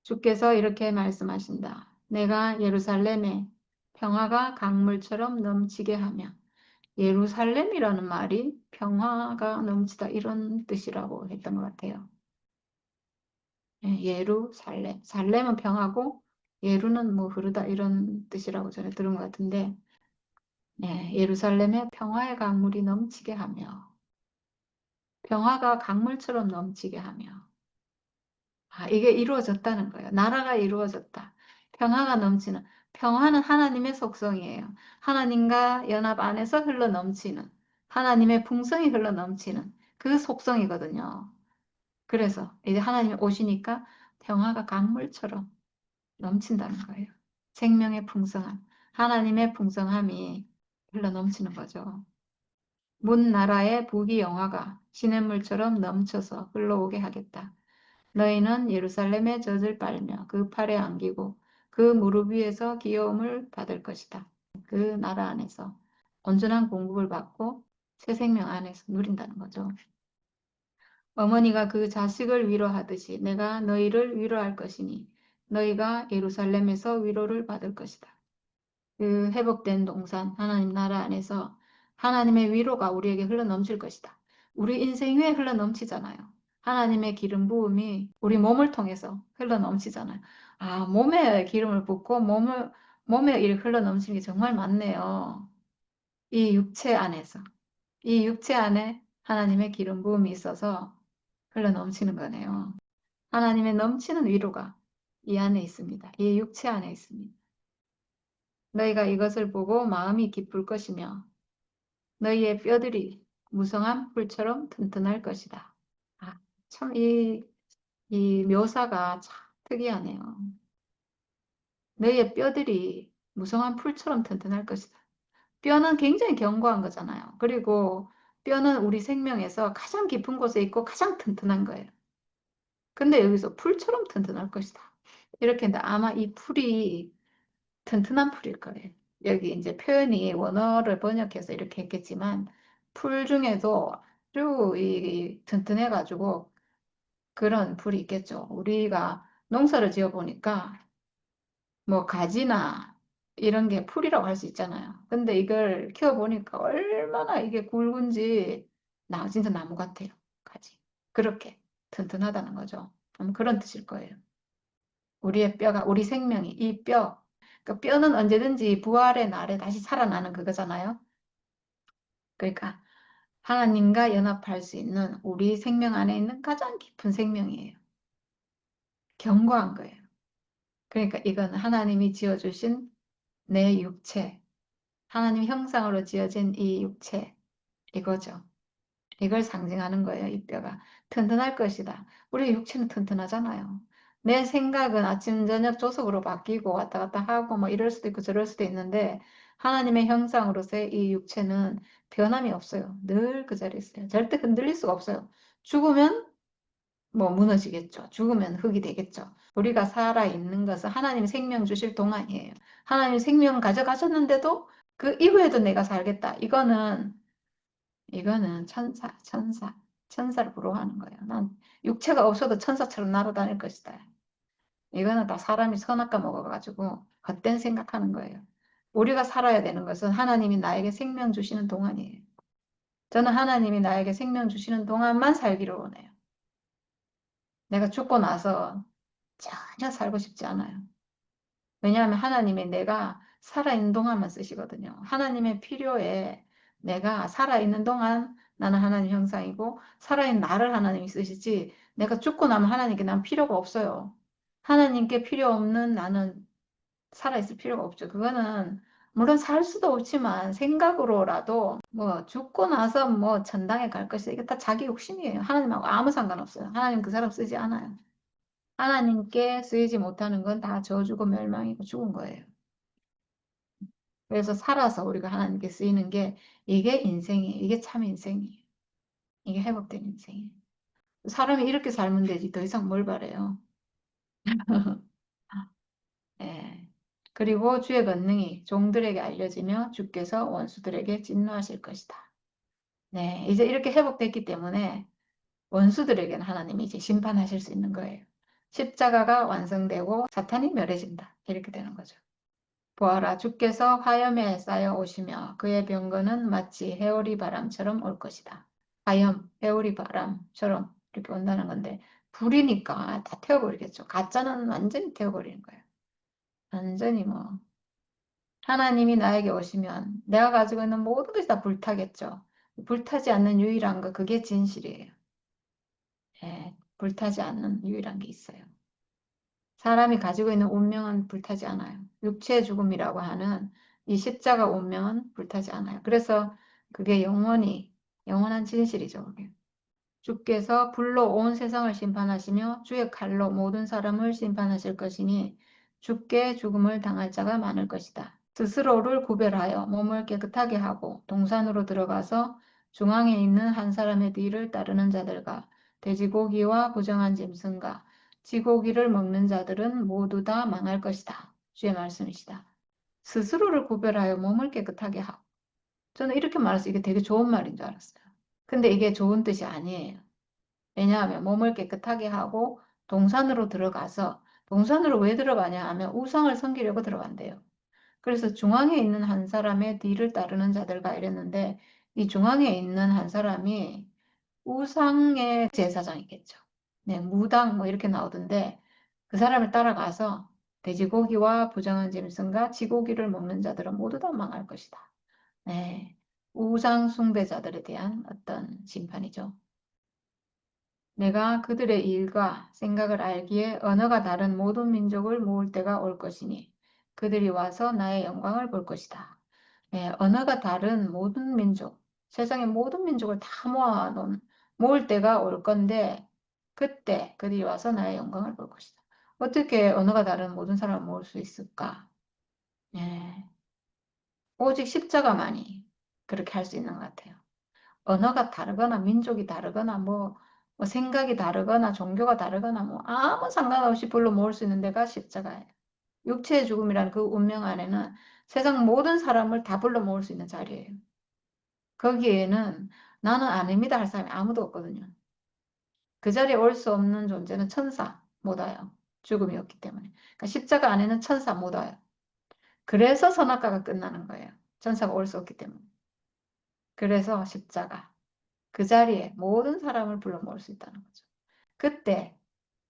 주께서 이렇게 말씀하신다. 내가 예루살렘에 평화가 강물처럼 넘치게 하며 예루살렘이라는 말이 평화가 넘치다 이런 뜻이라고 했던 것 같아요. 예루살렘. 살렘은 평화고 예루는 뭐 흐르다 이런 뜻이라고 전에 들은 것 같은데 예루살렘에 평화의 강물이 넘치게 하며 평화가 강물처럼 넘치게 하며 이게 이루어졌다는 거예요. 나라가 이루어졌다. 평화가 넘치는 평화는 하나님의 속성이에요. 하나님과 연합 안에서 흘러 넘치는 하나님의 풍성이 흘러 넘치는 그 속성이거든요. 그래서 이제 하나님이 오시니까 평화가 강물처럼 넘친다는 거예요. 생명의 풍성함, 하나님의 풍성함이 흘러 넘치는 거죠. 문 나라의 부귀 영화가 시냇물처럼 넘쳐서 흘러오게 하겠다. 너희는 예루살렘의 젖을 빨며 그 팔에 안기고 그 무릎 위에서 귀여움을 받을 것이다. 그 나라 안에서 온전한 공급을 받고 새 생명 안에서 누린다는 거죠. 어머니가 그 자식을 위로하듯이 내가 너희를 위로할 것이니 너희가 예루살렘에서 위로를 받을 것이다. 그 회복된 동산 하나님 나라 안에서 하나님의 위로가 우리에게 흘러넘칠 것이다. 우리 인생 위에 흘러넘치잖아요. 하나님의 기름 부음이 우리 몸을 통해서 흘러넘치잖아요. 몸에 기름을 붓고 몸에 이렇게 흘러넘치는 게 정말 많네요. 이 육체 안에서. 이 육체 안에 하나님의 기름 부음이 있어서 흘러넘치는 거네요. 하나님의 넘치는 위로가 이 안에 있습니다. 이 육체 안에 있습니다. 너희가 이것을 보고 마음이 기쁠 것이며 너희의 뼈들이 무성한 풀처럼 튼튼할 것이다. 참 이 묘사가 참 특이하네요. 너희의 뼈들이 무성한 풀처럼 튼튼할 것이다. 뼈는 굉장히 견고한 거잖아요. 그리고 뼈는 우리 생명에서 가장 깊은 곳에 있고 가장 튼튼한 거예요. 근데 여기서 풀처럼 튼튼할 것이다. 이렇게 했는데 아마 이 풀이 튼튼한 풀일 거예요. 여기 이제 표현이 원어를 번역해서 이렇게 했겠지만 풀 중에도 아주 이 튼튼해가지고 그런 풀이 있겠죠. 우리가 농사를 지어 보니까 뭐 가지나 이런 게 풀이라고 할 수 있잖아요. 근데 이걸 키워 보니까 얼마나 이게 굵은지 나 진짜 나무 같아요. 가지. 그렇게 튼튼하다는 거죠. 그런 뜻일 거예요. 우리의 뼈가 우리 생명이 이 뼈. 그 뼈는 언제든지 부활의 날에 다시 살아나는 그거잖아요. 그러니까 하나님과 연합할 수 있는 우리 생명 안에 있는 가장 깊은 생명이에요. 견고한 거예요. 그러니까 이건 하나님이 지어주신 내 육체, 하나님 형상으로 지어진 이 육체, 이거죠. 이걸 상징하는 거예요. 이 뼈가 튼튼할 것이다. 우리 육체는 튼튼하잖아요. 내 생각은 아침 저녁 조석으로 바뀌고 왔다 갔다 하고 뭐 이럴 수도 있고 저럴 수도 있는데 하나님의 형상으로서의 이 육체는 변함이 없어요. 늘 그 자리에 있어요. 절대 흔들릴 수가 없어요. 죽으면 뭐 무너지겠죠. 죽으면 흙이 되겠죠. 우리가 살아 있는 것은 하나님 생명 주실 동안이에요. 하나님 생명 가져가셨는데도 그 이후에도 내가 살겠다. 이거는 천사를 부러워하는 거예요. 난 육체가 없어도 천사처럼 날아다닐 것이다. 이거는 다 사람이 선악과 먹어가지고 헛된 생각하는 거예요. 우리가 살아야 되는 것은 하나님이 나에게 생명 주시는 동안이에요. 저는 하나님이 나에게 생명 주시는 동안만 살기를 원해요. 내가 죽고 나서 전혀 살고 싶지 않아요. 왜냐하면 하나님이 내가 살아있는 동안만 쓰시거든요. 하나님의 필요에 내가 살아있는 동안 나는 하나님 형상이고 살아있는 나를 하나님이 쓰시지 내가 죽고 나면 하나님께 난 필요가 없어요. 하나님께 필요 없는 나는 살아있을 필요가 없죠. 그거는 물론 살 수도 없지만 생각으로라도 뭐 죽고 나서 뭐 천당에 갈 것이다. 이게 다 자기 욕심이에요. 하나님하고 아무 상관없어요. 하나님 그 사람 쓰지 않아요. 하나님께 쓰이지 못하는 건 다 저주고 멸망이고 죽은 거예요. 그래서 살아서 우리가 하나님께 쓰이는 게 이게 인생이에요. 이게 참 인생이에요. 이게 회복된 인생이에요. 사람이 이렇게 살면 되지 더 이상 뭘 바래요. 예. 그리고 주의 권능이 종들에게 알려지며 주께서 원수들에게 진노하실 것이다. 네, 이제 이렇게 회복됐기 때문에 원수들에게는 하나님이 이제 심판하실 수 있는 거예요. 십자가가 완성되고 사탄이 멸해진다. 이렇게 되는 거죠. 보아라, 주께서 화염에 쌓여 오시며 그의 병거는 마치 해오리 바람처럼 올 것이다. 화염, 해오리 바람처럼 이렇게 온다는 건데 불이니까 다 태워버리겠죠. 가짜는 완전히 태워버리는 거예요. 완전히 뭐 하나님이 나에게 오시면 내가 가지고 있는 모든 것이 다 불타겠죠. 불타지 않는 유일한 거 그게 진실이에요. 예, 불타지 않는 유일한 게 있어요. 사람이 가지고 있는 운명은 불타지 않아요. 육체의 죽음이라고 하는 이 십자가 운명은 불타지 않아요. 그래서 그게 영원한 진실이죠. 그게. 주께서 불로 온 세상을 심판하시며 주의 칼로 모든 사람을 심판하실 것이니 주께 죽음을 당할 자가 많을 것이다. 스스로를 구별하여 몸을 깨끗하게 하고 동산으로 들어가서 중앙에 있는 한 사람의 뒤를 따르는 자들과 돼지고기와 부정한 짐승과 쥐고기를 먹는 자들은 모두 다 망할 것이다. 주의 말씀이시다. 스스로를 구별하여 몸을 깨끗하게 하고. 저는 이렇게 말해서 이게 되게 좋은 말인 줄 알았어요. 근데 이게 좋은 뜻이 아니에요. 왜냐하면 몸을 깨끗하게 하고 동산으로 들어가서 동산으로 왜 들어가냐 하면 우상을 섬기려고 들어간대요. 그래서 중앙에 있는 한 사람의 뒤를 따르는 자들과 이랬는데 이 중앙에 있는 한 사람이 우상의 제사장이겠죠. 네, 무당 뭐 이렇게 나오던데 그 사람을 따라가서 돼지고기와 부정한 짐승과 쥐고기를 먹는 자들은 모두 다 망할 것이다. 네, 우상 숭배자들에 대한 어떤 심판이죠. 내가 그들의 일과 생각을 알기에 언어가 다른 모든 민족을 모을 때가 올 것이니 그들이 와서 나의 영광을 볼 것이다. 예, 언어가 다른 모든 민족, 세상의 모든 민족을 다 모아놓은 모을 때가 올 건데 그때 그들이 와서 나의 영광을 볼 것이다. 어떻게 언어가 다른 모든 사람을 모을 수 있을까? 예, 오직 십자가만이 그렇게 할 수 있는 것 같아요. 언어가 다르거나 민족이 다르거나 뭐 생각이 다르거나 종교가 다르거나 뭐 아무 상관없이 불러 모을 수 있는 데가 십자가예요. 육체의 죽음이라는 그 운명 안에는 세상 모든 사람을 다 불러 모을 수 있는 자리예요. 거기에는 나는 아닙니다 할 사람이 아무도 없거든요. 그 자리에 올 수 없는 존재는 천사 못 와요. 죽음이 없기 때문에. 그러니까 십자가 안에는 천사 못 와요. 그래서 선악과가 끝나는 거예요. 천사가 올 수 없기 때문에. 그래서 십자가. 그 자리에 모든 사람을 불러 모을 수 있다는 거죠. 그때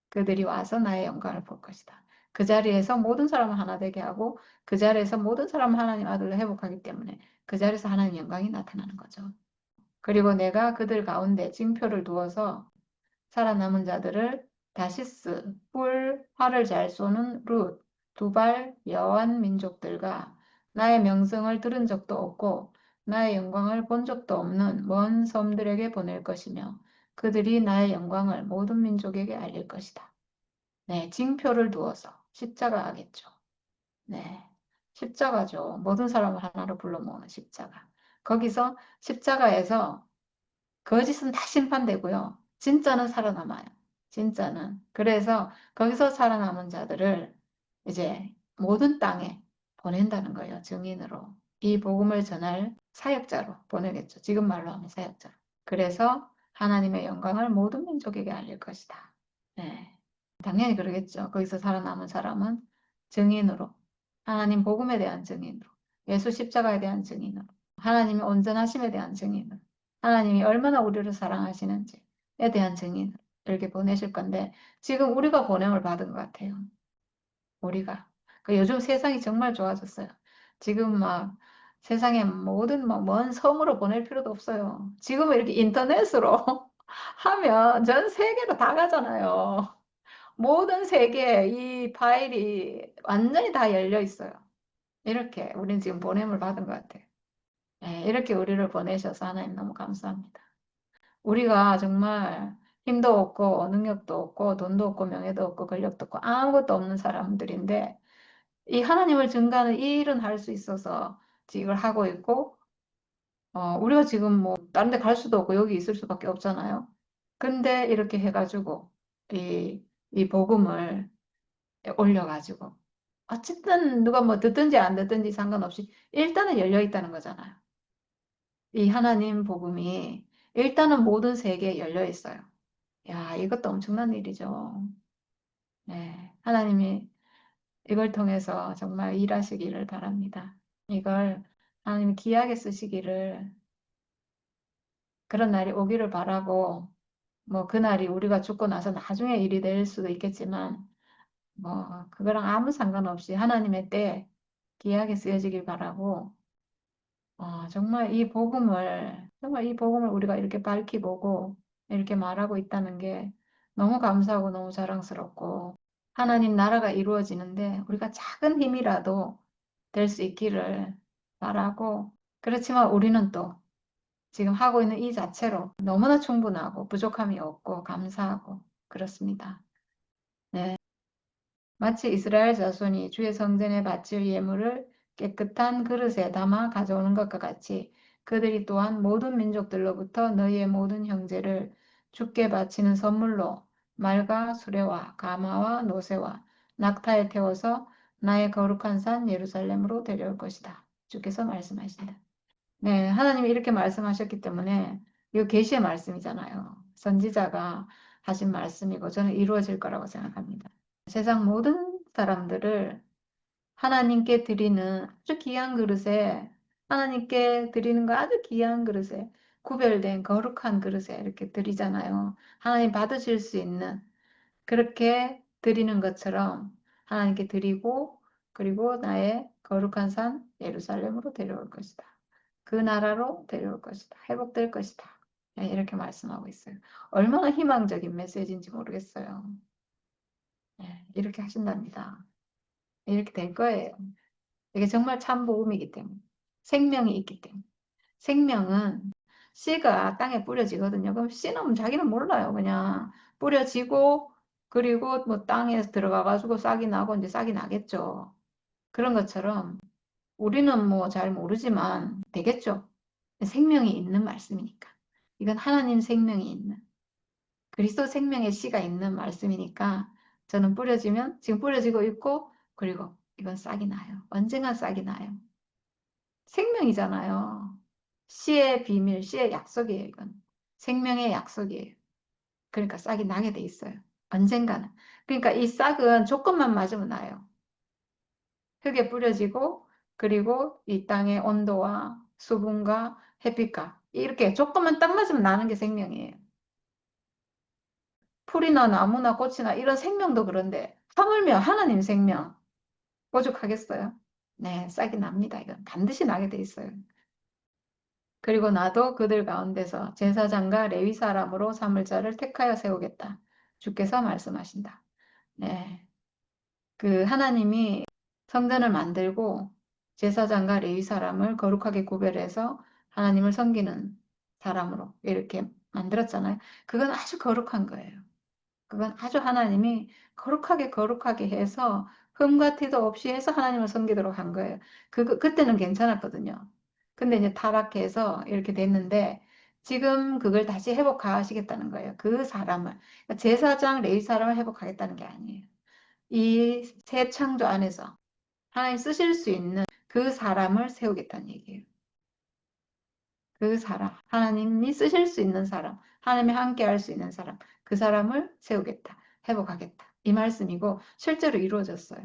그들이 와서 나의 영광을 볼 것이다. 그 자리에서 모든 사람을 하나 되게 하고 그 자리에서 모든 사람을 하나님 아들로 회복하기 때문에 그 자리에서 하나님 영광이 나타나는 거죠. 그리고 내가 그들 가운데 징표를 두어서 살아남은 자들을 다시스, 뿔, 활을 잘 쏘는 룻, 두발, 여완 민족들과 나의 명성을 들은 적도 없고 나의 영광을 본 적도 없는 먼 섬들에게 보낼 것이며 그들이 나의 영광을 모든 민족에게 알릴 것이다. 네, 징표를 두어서 십자가 하겠죠. 네, 십자가죠. 모든 사람을 하나로 불러 모으는 십자가. 거기서 십자가에서 거짓은 다 심판되고요. 진짜는 살아남아요. 진짜는. 그래서 거기서 살아남은 자들을 이제 모든 땅에 보낸다는 거예요. 증인으로. 이 복음을 전할 사역자로 보내겠죠. 지금 말로 하면 사역자. 그래서 하나님의 영광을 모든 민족에게 알릴 것이다. 네. 당연히 그러겠죠. 거기서 살아남은 사람은 증인으로. 하나님 복음에 대한 증인으로. 예수 십자가에 대한 증인으로. 하나님의 온전하심에 대한 증인으로. 하나님이 얼마나 우리를 사랑하시는지에 대한 증인 이렇게 보내실 건데 지금 우리가 보냄을 받은 것 같아요. 우리가. 그 요즘 세상이 정말 좋아졌어요. 지금 막 세상의 모든 먼 섬으로 보낼 필요도 없어요. 지금은 이렇게 인터넷으로 하면 전 세계로 다 가잖아요. 모든 세계에 이 파일이 완전히 다 열려 있어요. 이렇게 우리는 지금 보냄을 받은 것 같아요. 네, 이렇게 우리를 보내셔서 하나님 너무 감사합니다. 우리가 정말 힘도 없고 능력도 없고 돈도 없고 명예도 없고 권력도 없고 아무것도 없는 사람들인데 이 하나님을 증거하는 이 일은 할 수 있어서 이걸 하고 있고 우리가 지금 뭐 다른 데 갈 수도 없고 여기 있을 수밖에 없잖아요. 근데 이렇게 해가지고 이 복음을 올려가지고. 어쨌든 누가 뭐 듣든지 안 듣든지 상관없이 일단은 열려 있다는 거잖아요. 이 하나님 복음이 일단은 모든 세계에 열려 있어요. 야, 이것도 엄청난 일이죠. 네, 하나님이 이걸 통해서 정말 일하시기를 바랍니다. 이걸 하나님이 귀하게 쓰시기를 그런 날이 오기를 바라고 뭐 그날이 우리가 죽고 나서 나중에 일이 될 수도 있겠지만 뭐 그거랑 아무 상관없이 하나님의 때 귀하게 쓰여지길 바라고 정말 이 복음을 우리가 이렇게 밝히보고 이렇게 말하고 있다는 게 너무 감사하고 너무 자랑스럽고 하나님 나라가 이루어지는데 우리가 작은 힘이라도 될 수 있기를 바라고 그렇지만 우리는 또 지금 하고 있는 이 자체로 너무나 충분하고 부족함이 없고 감사하고 그렇습니다. 네. 마치 이스라엘 자손이 주의 성전에 바칠 예물을 깨끗한 그릇에 담아 가져오는 것과 같이 그들이 또한 모든 민족들로부터 너희의 모든 형제를 주께 바치는 선물로 말과 수레와 가마와 노새와 낙타에 태워서 나의 거룩한 산 예루살렘으로 데려올 것이다. 주께서 말씀하신다. 네, 하나님이 이렇게 말씀하셨기 때문에 이거 계시의 말씀이잖아요. 선지자가 하신 말씀이고 저는 이루어질 거라고 생각합니다. 세상 모든 사람들을 하나님께 드리는 아주 귀한 그릇에 하나님께 드리는 거 아주 귀한 그릇에 구별된 거룩한 그릇에 이렇게 드리잖아요. 하나님 받으실 수 있는 그렇게 드리는 것처럼 하나님께 드리고 그리고 나의 거룩한 산 예루살렘으로 데려올 것이다. 그 나라로 데려올 것이다. 회복될 것이다. 네, 이렇게 말씀하고 있어요. 얼마나 희망적인 메시지인지 모르겠어요. 네, 이렇게 하신답니다. 이렇게 될 거예요. 이게 정말 참 복음이기 때문에. 생명이 있기 때문에. 생명은 씨가 땅에 뿌려지거든요. 그럼 씨는 자기는 몰라요. 그냥 뿌려지고 그리고 뭐 땅에 들어가가지고 싹이 나고 이제 싹이 나겠죠. 그런 것처럼 우리는 뭐 잘 모르지만 되겠죠. 생명이 있는 말씀이니까. 이건 하나님 생명이 있는 그리스도 생명의 씨가 있는 말씀이니까 저는 뿌려지면 지금 뿌려지고 있고 그리고 이건 싹이 나요. 언젠가 싹이 나요. 생명이잖아요. 씨의 비밀, 씨의 약속이에요, 이건. 생명의 약속이에요. 그러니까 싹이 나게 돼 있어요. 언젠가는. 그러니까 이 싹은 조건만 맞으면 나요. 흙에 뿌려지고 그리고 이 땅의 온도와 수분과 햇빛과 이렇게 조건만 딱 맞으면 나는 게 생명이에요. 풀이나 나무나 꽃이나 이런 생명도 그런데 하물며 하나님 생명 오죽하겠어요? 네, 싹이 납니다. 이건 반드시 나게 돼 있어요. 그리고 나도 그들 가운데서 제사장과 레위 사람으로 삼을 자를 택하여 세우겠다. 주께서 말씀하신다. 네, 그 하나님이 성전을 만들고 제사장과 레위 사람을 거룩하게 구별해서 하나님을 섬기는 사람으로 이렇게 만들었잖아요. 그건 아주 거룩한 거예요. 그건 아주 하나님이 거룩하게 거룩하게 해서 흠과 티도 없이 해서 하나님을 섬기도록 한 거예요. 그때는 괜찮았거든요. 근데 이제 타락해서 이렇게 됐는데 지금 그걸 다시 회복하시겠다는 거예요. 그 사람을. 그러니까 제사장, 레위 사람을 회복하겠다는 게 아니에요. 이 새 창조 안에서 하나님 쓰실 수 있는 그 사람을 세우겠다는 얘기예요. 그 사람, 하나님이 쓰실 수 있는 사람, 하나님이 함께 할 수 있는 사람, 그 사람을 세우겠다, 회복하겠다. 이 말씀이고 실제로 이루어졌어요.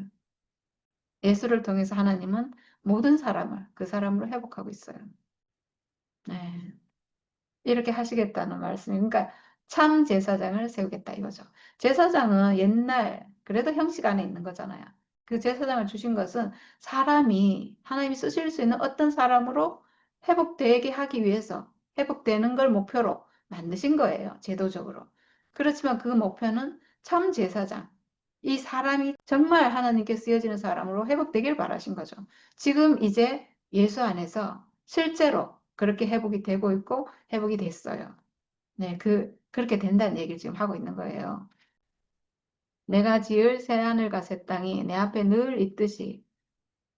예수를 통해서 하나님은 모든 사람을 그 사람으로 회복하고 있어요. 네. 이렇게 하시겠다는 말씀이 그러니까 참 제사장을 세우겠다 이거죠. 제사장은 옛날 그래도 형식 안에 있는 거잖아요. 그 제사장을 주신 것은 사람이 하나님이 쓰실 수 있는 어떤 사람으로 회복되게 하기 위해서 회복되는 걸 목표로 만드신 거예요. 제도적으로. 그렇지만 그 목표는 참 제사장. 이 사람이 정말 하나님께 쓰여지는 사람으로 회복되길 바라신 거죠. 지금 이제 예수 안에서 실제로 그렇게 회복이 되고 있고 회복이 됐어요. 네, 그렇게 된다는 얘기를 지금 하고 있는 거예요. 내가 지을 새하늘과 새 땅이 내 앞에 늘 있듯이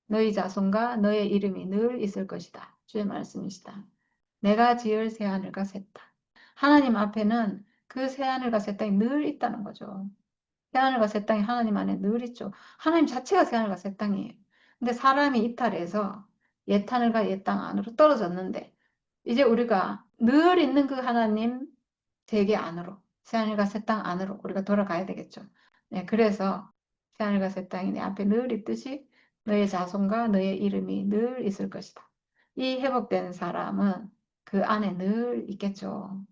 너희 자손과 너의 이름이 늘 있을 것이다. 주의 말씀이시다. 내가 지을 새하늘과 새 땅. 하나님 앞에는 그 새하늘과 새 땅이 늘 있다는 거죠. 새하늘과 새 땅이 하나님 안에 늘 있죠. 하나님 자체가 새하늘과 새 땅이에요. 근데 사람이 이탈해서 옛 하늘과 옛 땅 안으로 떨어졌는데 이제 우리가 늘 있는 그 하나님 세계 안으로, 새하늘과 새 땅 안으로 우리가 돌아가야 되겠죠. 네, 그래서 새하늘과 새 땅이 내 앞에 늘 있듯이 너의 자손과 너의 이름이 늘 있을 것이다. 이 회복된 사람은 그 안에 늘 있겠죠.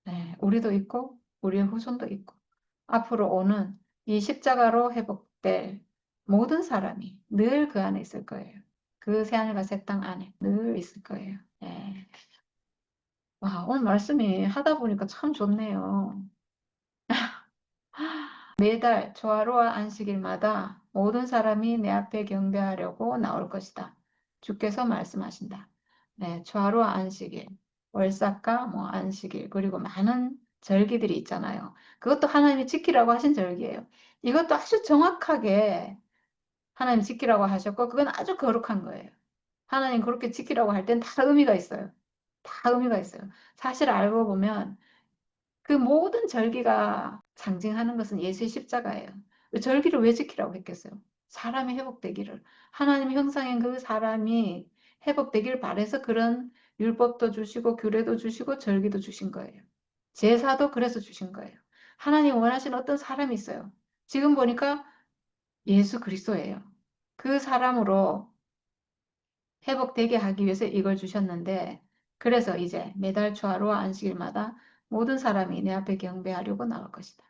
네, 우리도 있고 우리의 후손도 있고 앞으로 오는 이 십자가로 회복될 모든 사람이 늘 그 안에 있을 거예요. 그 새하늘과 새 땅 안에 늘 있을 거예요. 네. 와, 오늘 말씀이 하다 보니까 참 좋네요. 매달 초하루와 안식일마다 모든 사람이 내 앞에 경배하려고 나올 것이다. 주께서 말씀하신다. 네, 초하루와 안식일, 월삭과 뭐 안식일, 그리고 많은 절기들이 있잖아요. 그것도 하나님이 지키라고 하신 절기예요. 이것도 아주 정확하게 하나님 지키라고 하셨고, 그건 아주 거룩한 거예요. 하나님 그렇게 지키라고 할 땐 다 의미가 있어요. 다 의미가 있어요. 사실 알고 보면 그 모든 절기가 상징하는 것은 예수의 십자가예요. 절기를 왜 지키라고 했겠어요? 사람이 회복되기를. 하나님 형상인 그 사람이 회복되길 바래서 그런 율법도 주시고 규례도 주시고 절기도 주신 거예요. 제사도 그래서 주신 거예요. 하나님 원하시는 어떤 사람이 있어요. 지금 보니까 예수 그리스도예요. 그 사람으로 회복되게 하기 위해서 이걸 주셨는데 그래서 이제 매달 초하루와 안식일마다 모든 사람이 내 앞에 경배하려고 나올 것이다.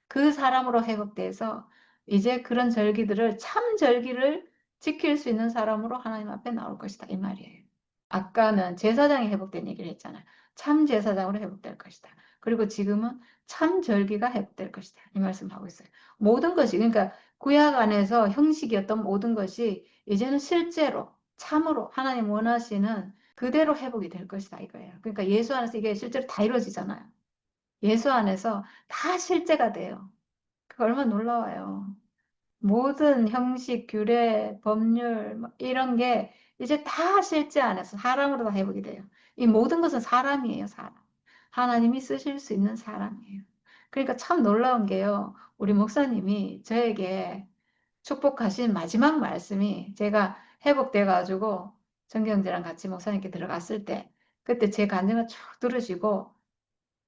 그 사람으로 회복돼서 이제 그런 절기들을 참 절기를 지킬 수 있는 사람으로 하나님 앞에 나올 것이다. 이 말이에요. 아까는 제사장이 회복된 얘기를 했잖아요. 참 제사장으로 회복될 것이다. 그리고 지금은 참 절기가 회복될 것이다. 이 말씀하고 있어요. 모든 것이 그러니까 구약 안에서 형식이었던 모든 것이 이제는 실제로 참으로 하나님 원하시는 그대로 회복이 될 것이다 이거예요. 그러니까 예수 안에서 이게 실제로 다 이루어지잖아요. 예수 안에서 다 실제가 돼요. 그 얼마나 놀라워요. 모든 형식, 규례, 법률 뭐 이런 게 이제 다 실제 안에서 사람으로 다 회복이 돼요. 이 모든 것은 사람이에요, 사람. 하나님이 쓰실 수 있는 사람이에요. 그러니까 참 놀라운 게요. 우리 목사님이 저에게 축복하신 마지막 말씀이 제가 회복돼 가지고 정경재랑 같이 목사님께 들어갔을 때 그때 제 간증을 쭉 들으시고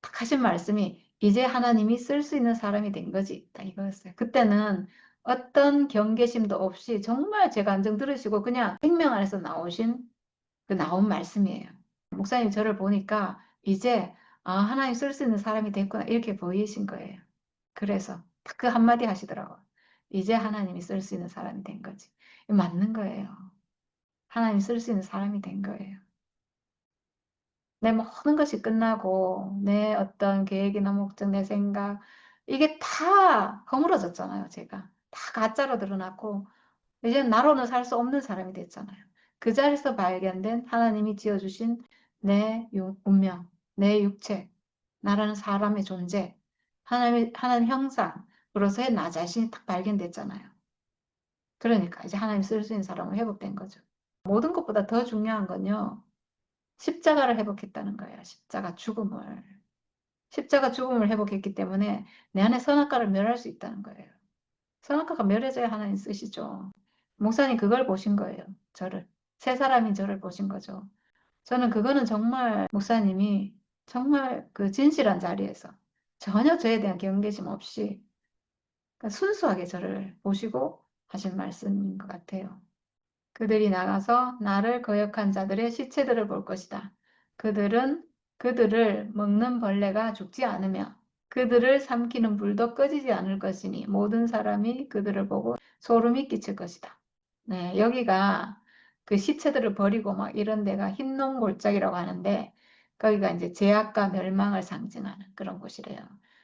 딱 하신 말씀이 이제 하나님이 쓸 수 있는 사람이 된 거지. 딱 이거였어요. 그때는 어떤 경계심도 없이 정말 제 간증 들으시고 그냥 생명 안에서 나오신 그 나온 말씀이에요. 목사님 저를 보니까 이제 아, 하나님 쓸 수 있는 사람이 됐구나 이렇게 보이신 거예요. 그래서 딱 그 한마디 하시더라고요. 이제 하나님이 쓸 수 있는 사람이 된 거지. 맞는 거예요. 하나님 쓸 수 있는 사람이 된 거예요. 내 모든 것이 끝나고 내 어떤 계획이나 목적, 내 생각 이게 다 허물어졌잖아요, 제가. 다 가짜로 드러났고 이제 나로는 살 수 없는 사람이 됐잖아요. 그 자리에서 발견된 하나님이 지어주신 내 운명, 내 육체, 나라는 사람의 존재, 하나님 형상으로서의 나 자신이 딱 발견됐잖아요. 그러니까 이제 하나님 쓸 수 있는 사람으로 회복된 거죠. 모든 것보다 더 중요한 건요. 십자가를 회복했다는 거예요. 십자가 죽음을. 십자가 죽음을 회복했기 때문에 내 안에 선악과를 멸할 수 있다는 거예요. 선악과가 멸해져야 하나님 쓰시죠. 목사님 그걸 보신 거예요. 저를. 새 사람인 저를 보신 거죠. 저는 그거는 정말 목사님이 정말 그 진실한 자리에서 전혀 저에 대한 경계심 없이 그러니까 순수하게 저를 보시고 하신 말씀인 것 같아요. 그들이 나가서 나를 거역한 자들의 시체들을 볼 것이다. 그들은 그들을 먹는 벌레가 죽지 않으며 그들을 삼키는 불도 꺼지지 않을 것이니 모든 사람이 그들을 보고 소름이 끼칠 것이다. 네, 여기가 그 시체들을 버리고 막 이런 데가 흰농골짜기라고 하는데 거기가 이제 죄악과 멸망을 상징하는 그런 곳이래요.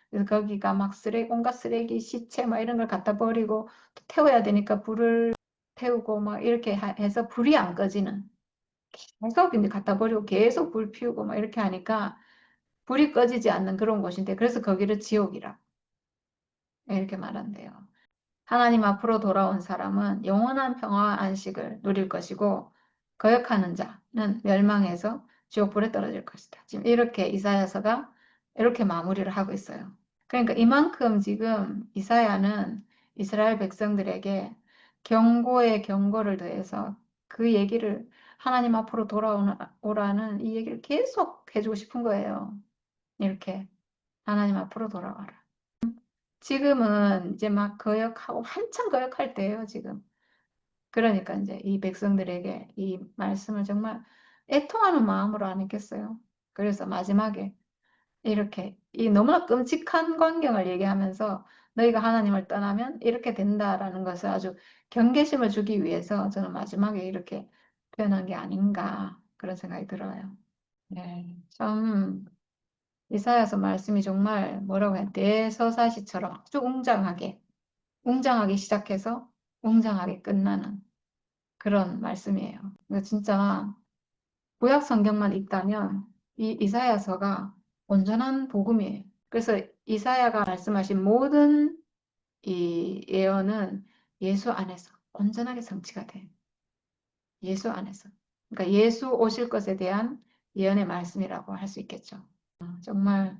그래서 거기가 막 쓰레기, 온갖 쓰레기, 시체 막 이런 걸 갖다 버리고 또 태워야 되니까 불을 태우고 막 이렇게 해서 불이 안 꺼지는 계속 이제 갖다 버리고 계속 불 피우고 막 이렇게 하니까 불이 꺼지지 않는 그런 곳인데 그래서 거기를 지옥이라 이렇게 말한대요. 하나님 앞으로 돌아온 사람은 영원한 평화와 안식을 누릴 것이고 거역하는 자는 멸망해서 지옥불에 떨어질 것이다. 지금 이렇게 이사야서가 이렇게 마무리를 하고 있어요. 그러니까 이만큼 지금 이사야는 이스라엘 백성들에게 경고에 경고를 더해서 그 얘기를 하나님 앞으로 돌아오라는 이 얘기를 계속 해주고 싶은 거예요. 이렇게 하나님 앞으로 돌아와라. 지금은 이제 막 거역하고 한참 거역할 때예요, 지금. 그러니까 이제 이 백성들에게 이 말씀을 정말 애통하는 마음으로 안 했겠어요. 그래서 마지막에 이렇게 이 너무나 끔찍한 광경을 얘기하면서 너희가 하나님을 떠나면 이렇게 된다라는 것을 아주 경계심을 주기 위해서 저는 마지막에 이렇게 표현한 게 아닌가 그런 생각이 들어요. 네, 참 이사야서 말씀이 정말 뭐라고 해야 대서사시처럼 아주 웅장하게 시작해서 웅장하게 끝나는 그런 말씀이에요. 그러니까 진짜 구약 성경만 읽다면 이 이사야서가 온전한 복음이에요. 그래서 이사야가 말씀하신 모든 이 예언은 예수 안에서 온전하게 성취가 돼. 예수 안에서. 그러니까 예수 오실 것에 대한 예언의 말씀이라고 할 수 있겠죠. 정말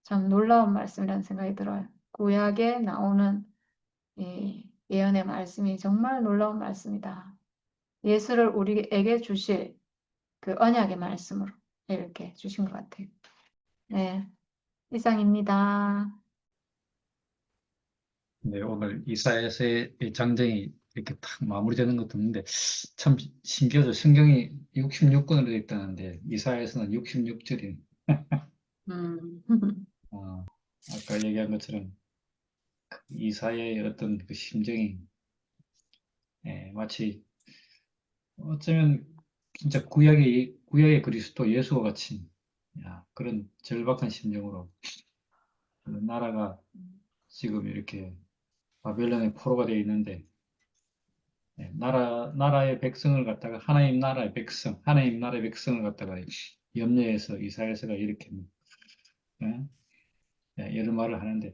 참 놀라운 말씀이라는 생각이 들어요. 구약에 나오는 이 예언의 말씀이 정말 놀라운 말씀이다. 예수를 우리에게 주실 그 언약의 말씀으로 이렇게 주신 것 같아요. 네, 이상입니다. 네, 오늘 이사야서의 장정이 이렇게 탁 마무리되는 것도 없는데 참 신기하죠. 성경이 66권으로 되어 있다는데 이사야서는 66절이 음, 아까 얘기한 것처럼 이사야의 어떤 그 심정이 마치 어쩌면 진짜 구약의 그리스도 예수와 같이 그런 절박한 심정으로 그 나라가 지금 이렇게 바벨론의 포로가 되어 있는데 나라의 백성을 갖다가 하나님 나라의 백성을 갖다가 염려해서 이사야서가 이렇게 예? 이런 말을 하는데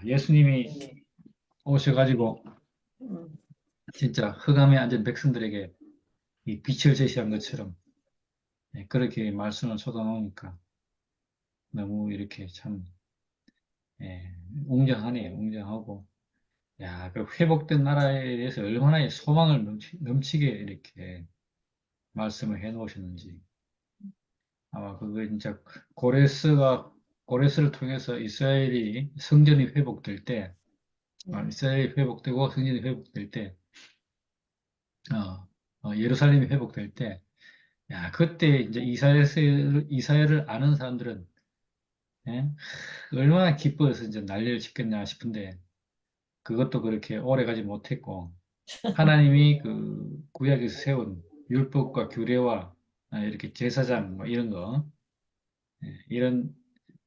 예수님이 오셔가지고 진짜 흑암에 앉은 백성들에게 이 빛을 제시한 것처럼 그렇게 말씀을 쏟아놓으니까 너무 이렇게 참 예, 웅장하네요. 웅장하고 그 회복된 나라에 대해서 얼마나 소망을 넘치게 이렇게 말씀을 해 놓으셨는지 아마 그거 진짜 고레스를 통해서 이스라엘이 성전이 회복될 때 이스라엘이 회복되고 성전이 회복될 때 어, 예루살렘이 회복될 때 그때 이제 이스라엘을 아는 사람들은 예? 얼마나 기뻐해서 이제 난리를 짓겠냐 싶은데 그것도 그렇게 오래 가지 못했고 하나님이 그 구약에서 세운 율법과 규례와 이렇게 제사장 뭐 이런 거 이런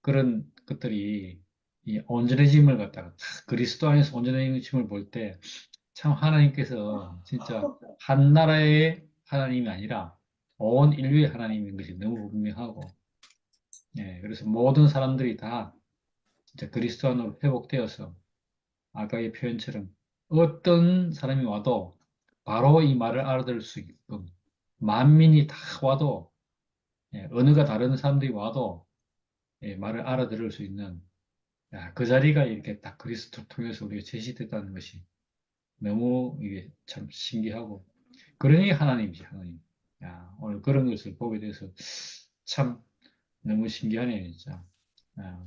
그런 것들이 이 온전해짐을 갖다가 그리스도 안에서 온전해짐을 볼 때 참 하나님께서 진짜 한 나라의 하나님이 아니라 온 인류의 하나님인 것이 너무 분명하고 그래서 모든 사람들이 다 진짜 그리스도 안으로 회복되어서 아까의 표현처럼 어떤 사람이 와도 바로 이 말을 알아들을 수 있게끔 만민이 다 와도 언어가 다른 사람들이 와도 말을 알아들을 수 있는 그 자리가 이렇게 딱 그리스도를 통해서 우리가 제시됐다는 것이 너무 이게 참 신기하고 그러니 하나님이지 하나님. 오늘 그런 것을 보게 돼서 참 너무 신기하네요 진짜.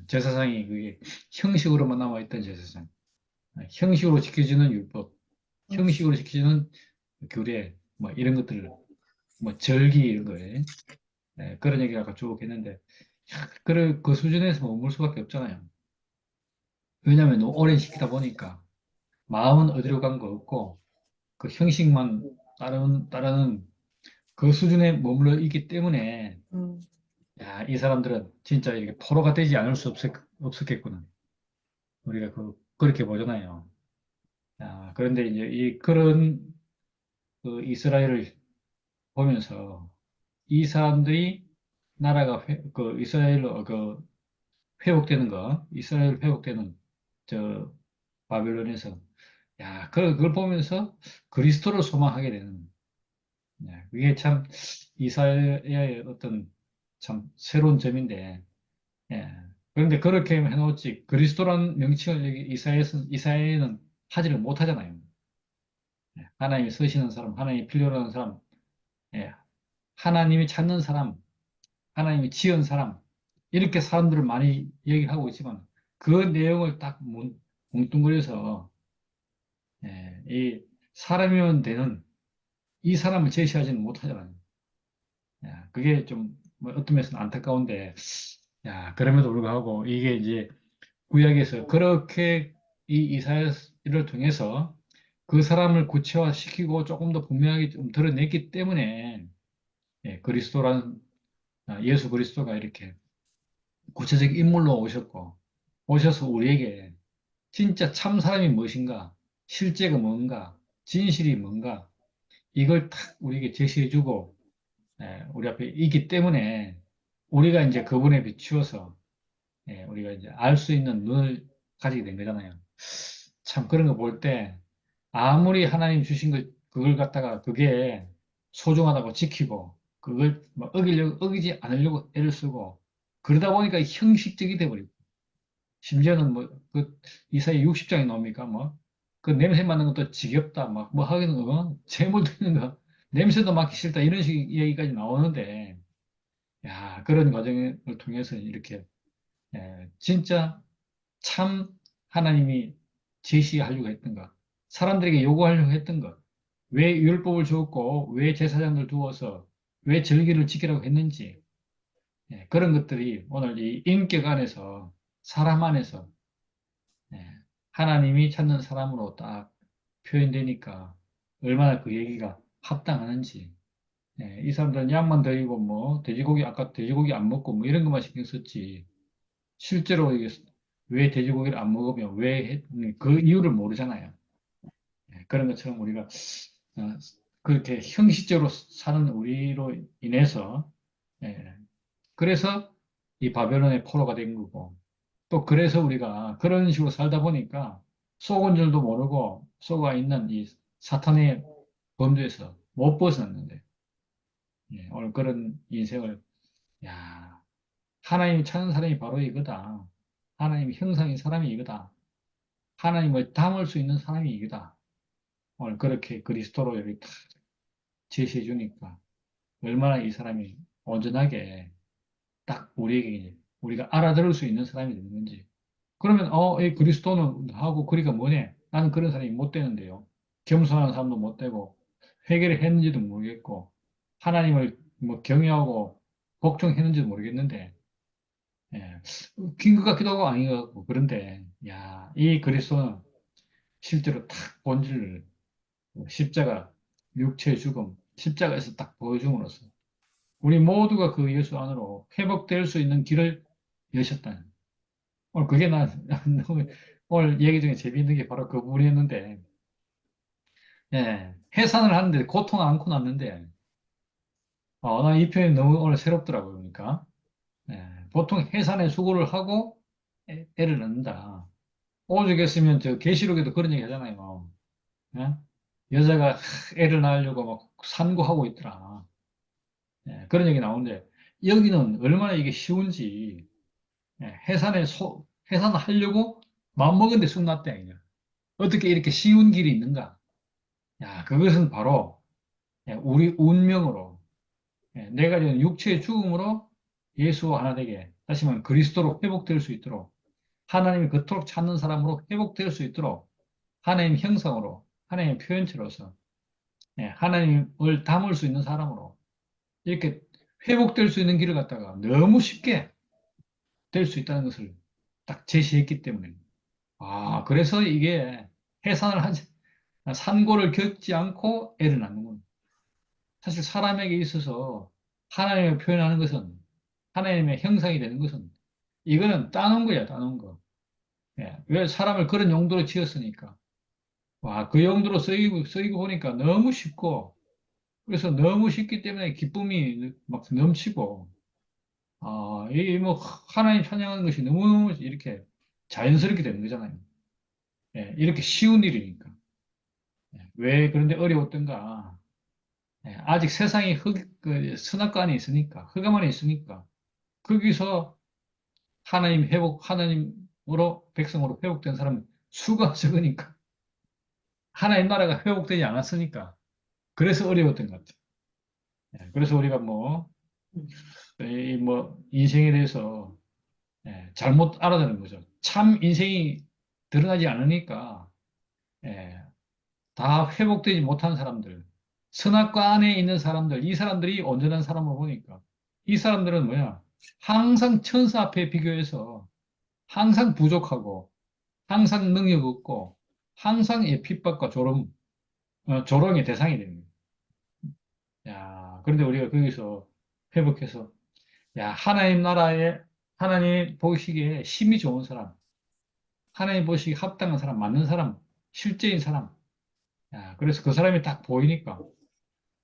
제사장이 그게 형식으로만 남아있던 제사장, 형식으로 지켜지는 율법, 형식으로 지켜지는 규례, 뭐 이런 것들, 뭐 절기 이런 거에 그런 얘기 아까 쭉 했는데 그 수준에서 머물 수밖에 없잖아요. 왜냐하면 너무 오래 시키다 보니까 마음은 어디로 간 거 없고 그 형식만 따르는 그 수준에 머물러 있기 때문에 이 사람들은 진짜 이렇게 포로가 되지 않을 수 없었겠구나. 우리가 그렇게 보잖아요. 그런데 이제 그런 그 이스라엘을 보면서 이 사람들이 나라가 이스라엘로 회복되는 거, 이스라엘 회복되는 저 바벨론에서 그걸 보면서 그리스도를 소망하게 되는 그게 참 이사야의 어떤 참 새로운 점인데 예, 그런데 그렇게 해놓지 그리스도라는 명칭을 여기 이사야에는 하지를 못하잖아요. 예, 하나님이 쓰시는 사람, 하나님이 필요로 하는 사람, 예, 하나님이 찾는 사람, 하나님이 지은 사람, 이렇게 사람들을 많이 얘기하고 있지만 그 내용을 딱 뭉뚱그려서 이 사람이면 되는 이 사람을 제시하지는 못하잖아요. 야, 그게 좀뭐 어떤 면에서는 안타까운데, 야, 그럼에도 불구하고 이게 이제 구약에서 그렇게 이 이사야를 통해서 그 사람을 구체화시키고 조금 더 분명하게 좀 드러냈기 때문에 그리스도란 예수 그리스도가 이렇게 구체적 인물로 오셨고 오셔서 우리에게 진짜 참 사람이 무엇인가, 실제가 뭔가, 진실이 뭔가 이걸 탁 우리에게 제시해주고 우리 앞에 있기 때문에 우리가 이제 그분에 비추어서 우리가 이제 알 수 있는 눈을 가지게 된 거잖아요. 참 그런 거 볼 때 아무리 하나님 주신 그걸 갖다가 그게 소중하다고 지키고 그걸 막 어기지 않으려고 애를 쓰고 그러다 보니까 형식적이 돼버리고 심지어는 뭐 그 이사야 60장에 나옵니까 뭐 그 냄새 맡는 것도 지겹다 막 뭐 하기는 거 재물 드는 거 냄새도 맡기 싫다 이런 식 얘기까지 나오는데 야 그런 과정을 통해서 이렇게 진짜 참 하나님이 제시하려고 했던 것, 사람들에게 요구하려고 했던 것, 왜 율법을 주었고, 왜 제사장들 두어서, 왜 절기를 지키라고 했는지, 그런 것들이 오늘 이 인격 안에서, 사람 안에서, 예, 하나님이 찾는 사람으로 딱 표현되니까, 얼마나 그 얘기가 합당하는지, 이 사람들은 양만 드리고, 뭐, 돼지고기, 아까 돼지고기 안 먹고, 뭐, 이런 것만 신경 썼지, 실제로 이게 왜 돼지고기를 안 먹으면 그 이유를 모르잖아요. 그런 것처럼 우리가 어, 그렇게 형식적으로 사는 우리로 인해서 그래서 이 바벨론의 포로가 된 거고 또 그래서 우리가 그런 식으로 살다 보니까 속은 줄도 모르고 속아 있는 이 사탄의 범죄에서 못 벗어났는데 오늘 그런 인생을 야 하나님이 찾는 사람이 바로 이거다. 하나님의 형상인 사람이 이거다. 하나님을 담을 수 있는 사람이 이거다. 오늘 그렇게 그리스도로 여기 탁 제시해 주니까 얼마나 이 사람이 온전하게 딱 우리에게 이제 우리가 알아들을 수 있는 사람이 되는 건지. 그러면 이 그리스도는 하고 그리가 뭐냐? 나는 그런 사람이 못 되는데요. 겸손한 사람도 못 되고 회개를 했는지도 모르겠고 하나님을 뭐 경외하고 복종했는지도 모르겠는데 예, 웃긴 것 같기도 하고 아닌 것 같고 그런데 야, 이 그리스도는 실제로 탁 본질을 십자가, 육체의 죽음, 십자가에서 딱 보여줌으로써 우리 모두가 그 예수 안으로 회복될 수 있는 길을 여셨다는. 오늘 그게 난 너무 오늘 얘기 중에 재미있는 게 바로 그 부분이었는데, 해산을 하는데 고통 않고 났는데, 나 이 표현이 너무 오늘 새롭더라고요. 그러니까 보통 해산에 수고를 하고 애를 낳는다. 오죽했으면 저 계시록에도 그런 얘기 하잖아요. 예? 여자가 애를 낳으려고 막 산고하고 있더라. 그런 얘기 나오는데 여기는 얼마나 이게 쉬운지 해산하려고 마음먹은데 쑥 났대 그냥. 어떻게 이렇게 쉬운 길이 있는가? 야, 그것은 바로 우리 운명으로 내가 지금 육체의 죽음으로 예수와 하나 되게 다시 말하면 그리스도로 회복될 수 있도록 하나님이 그토록 찾는 사람으로 회복될 수 있도록 하나님 형상으로 하나님의 표현체로서 하나님을 담을 수 있는 사람으로 이렇게 회복될 수 있는 길을 갖다가 너무 쉽게 될 수 있다는 것을 딱 제시했기 때문에. 그래서 이게 해산을 하지, 산고를 겪지 않고 애를 낳는군. 사실 사람에게 있어서 하나님을 표현하는 것은, 하나님의 형상이 되는 것은, 이거는 따놓은 거야, 따놓은 거. 왜 사람을 그런 용도로 지었으니까. 그 용도로 쓰이고 보니까 너무 쉽고, 그래서 너무 쉽기 때문에 기쁨이 막 넘치고, 이 뭐 하나님 찬양하는 것이 너무너무 이렇게 자연스럽게 되는 거잖아요. 이렇게 쉬운 일이니까. 왜 그런데 어려웠던가? 아직 세상이 선악과 안에 있으니까, 흑암 안에 있으니까, 거기서 하나님으로, 백성으로 회복된 사람은 수가 적으니까. 하나님 나라가 회복되지 않았으니까. 그래서 어려웠던 것 같아요. 그래서 우리가 뭐, 인생에 대해서 잘못 알아내는 거죠. 참 인생이 드러나지 않으니까, 예, 다 회복되지 못한 사람들, 선악과 안에 있는 사람들, 이 사람들이 온전한 사람을 보니까, 이 사람들은 뭐야? 항상 천사 앞에 비교해서 항상 부족하고, 항상 능력 없고, 항상 핍박과 조롱의 대상이 되는 거예요. 야, 그런데 우리가 거기서 회복해서, 야, 하나님 보시기에 힘이 좋은 사람, 하나님 보시기에 합당한 사람, 맞는 사람, 실제인 사람, 야, 그래서 그 사람이 딱 보이니까,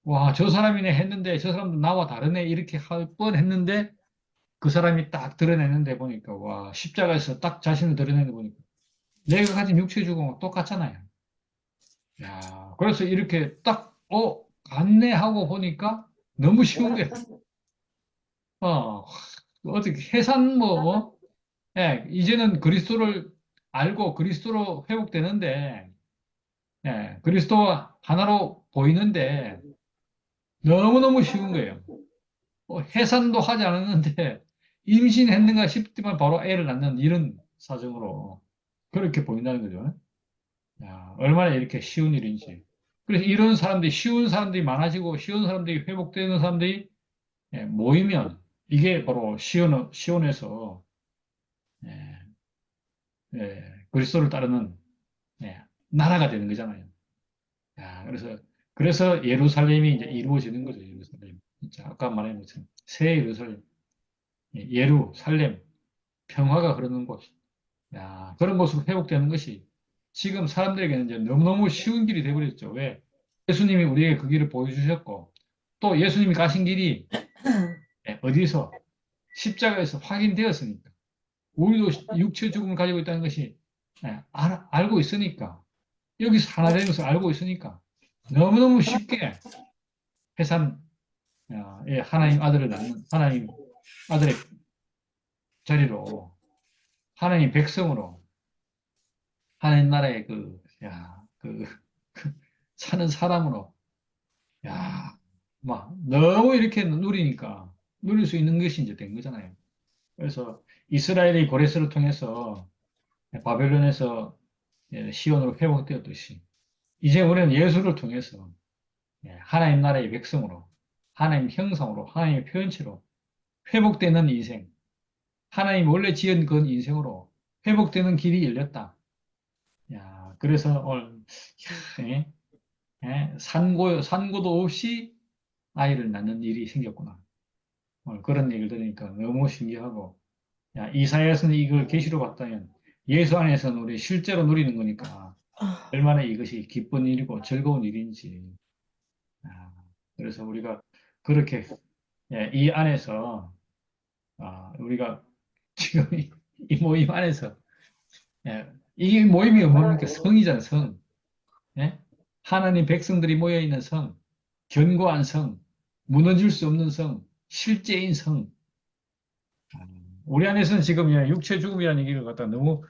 와, 저 사람이네 했는데, 저 사람도 나와 다르네, 이렇게 할 뻔 했는데, 그 사람이 딱 드러내는데 보니까, 와, 십자가에서 딱 자신을 드러내는 데 보니까, 내가 가진 육체 죽음과 똑같잖아요. 야, 그래서 이렇게 딱, 같네 하고 보니까 너무 쉬운 게, 어, 어떻게 해산 이제는 그리스도를 알고 그리스도로 회복되는데, 그리스도 하나로 보이는데 너무너무 쉬운 거예요. 해산도 하지 않았는데 임신했는가 싶지만 바로 애를 낳는 이런 사정으로 그렇게 보인다는 거죠. 야, 얼마나 이렇게 쉬운 일인지. 그래서 이런 사람들이, 쉬운 사람들이 많아지고 쉬운 사람들이 회복되는 사람들이 모이면 이게 바로 시온에서 예, 그리스도를 따르는 나라가 되는 거잖아요. 야, 그래서 예루살렘이 이제 이루어지는 거죠. 예루살렘. 진짜 아까 말한 것처럼 새 예루살렘, 예루살렘, 평화가 흐르는 곳. 야, 그런 곳으로 회복되는 것이 지금 사람들에게는 이제 너무너무 쉬운 길이 되어버렸죠. 왜? 예수님이 우리에게 그 길을 보여주셨고, 또 예수님이 가신 길이 어디서? 십자가에서 확인되었으니까. 우리도 육체 죽음을 가지고 있다는 것이 알고 있으니까. 여기서 하나 되는 것을 알고 있으니까. 너무너무 쉽게 해산, 하나님 아들을 낳는, 하나님 아들의 자리로, 하나님 백성으로, 하나님 나라의 그 사는 사람으로, 야, 막, 너무 이렇게 누리니까, 누릴 수 있는 것이 이제 된 거잖아요. 그래서 이스라엘이 고레스를 통해서 바벨론에서 시온으로 회복되었듯이, 이제 우리는 예수를 통해서 하나님 나라의 백성으로, 하나님 형상으로, 하나님의 표현체로 회복되는 인생, 하나님 원래 지은 그 인생으로 회복되는 길이 열렸다. 야, 그래서 오늘 예, 산고도 없이 아이를 낳는 일이 생겼구나. 오늘 그런 얘기를 들으니까 너무 신기하고, 야, 이사야서는 이걸 계시로 봤다면 예수 안에서는 우리 실제로 누리는 거니까 얼마나 이것이 기쁜 일이고 즐거운 일인지. 아, 그래서 우리가 그렇게 이 안에서 우리가 지금 이 모임 안에서 이 모임이 뭡니까? 성이잖아, 성. 예? 하나님 백성들이 모여 있는 성, 견고한 성, 무너질 수 없는 성, 실제인 성. 우리 안에서는 지금 육체 죽음이라는 얘기를 갖다 너무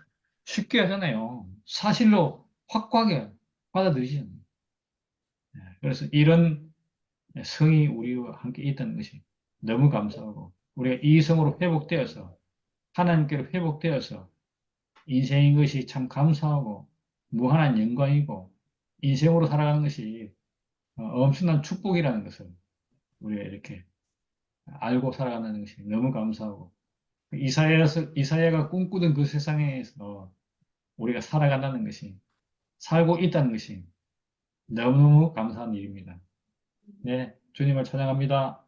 쉽게 하잖아요. 사실로 확고하게 받아들이지 않아요. 그래서 이런 성이 우리와 함께 있다는 것이 너무 감사하고, 우리가 이 성으로 회복되어서, 하나님께로 회복되어서, 인생인 것이 참 감사하고, 무한한 영광이고, 인생으로 살아가는 것이 엄청난 축복이라는 것을 우리가 이렇게 알고 살아가는 것이 너무 감사하고, 이사야가 꿈꾸던 그 세상에서 우리가 살아간다는 것이, 살고 있다는 것이 너무너무 감사한 일입니다. 네, 주님을 찬양합니다.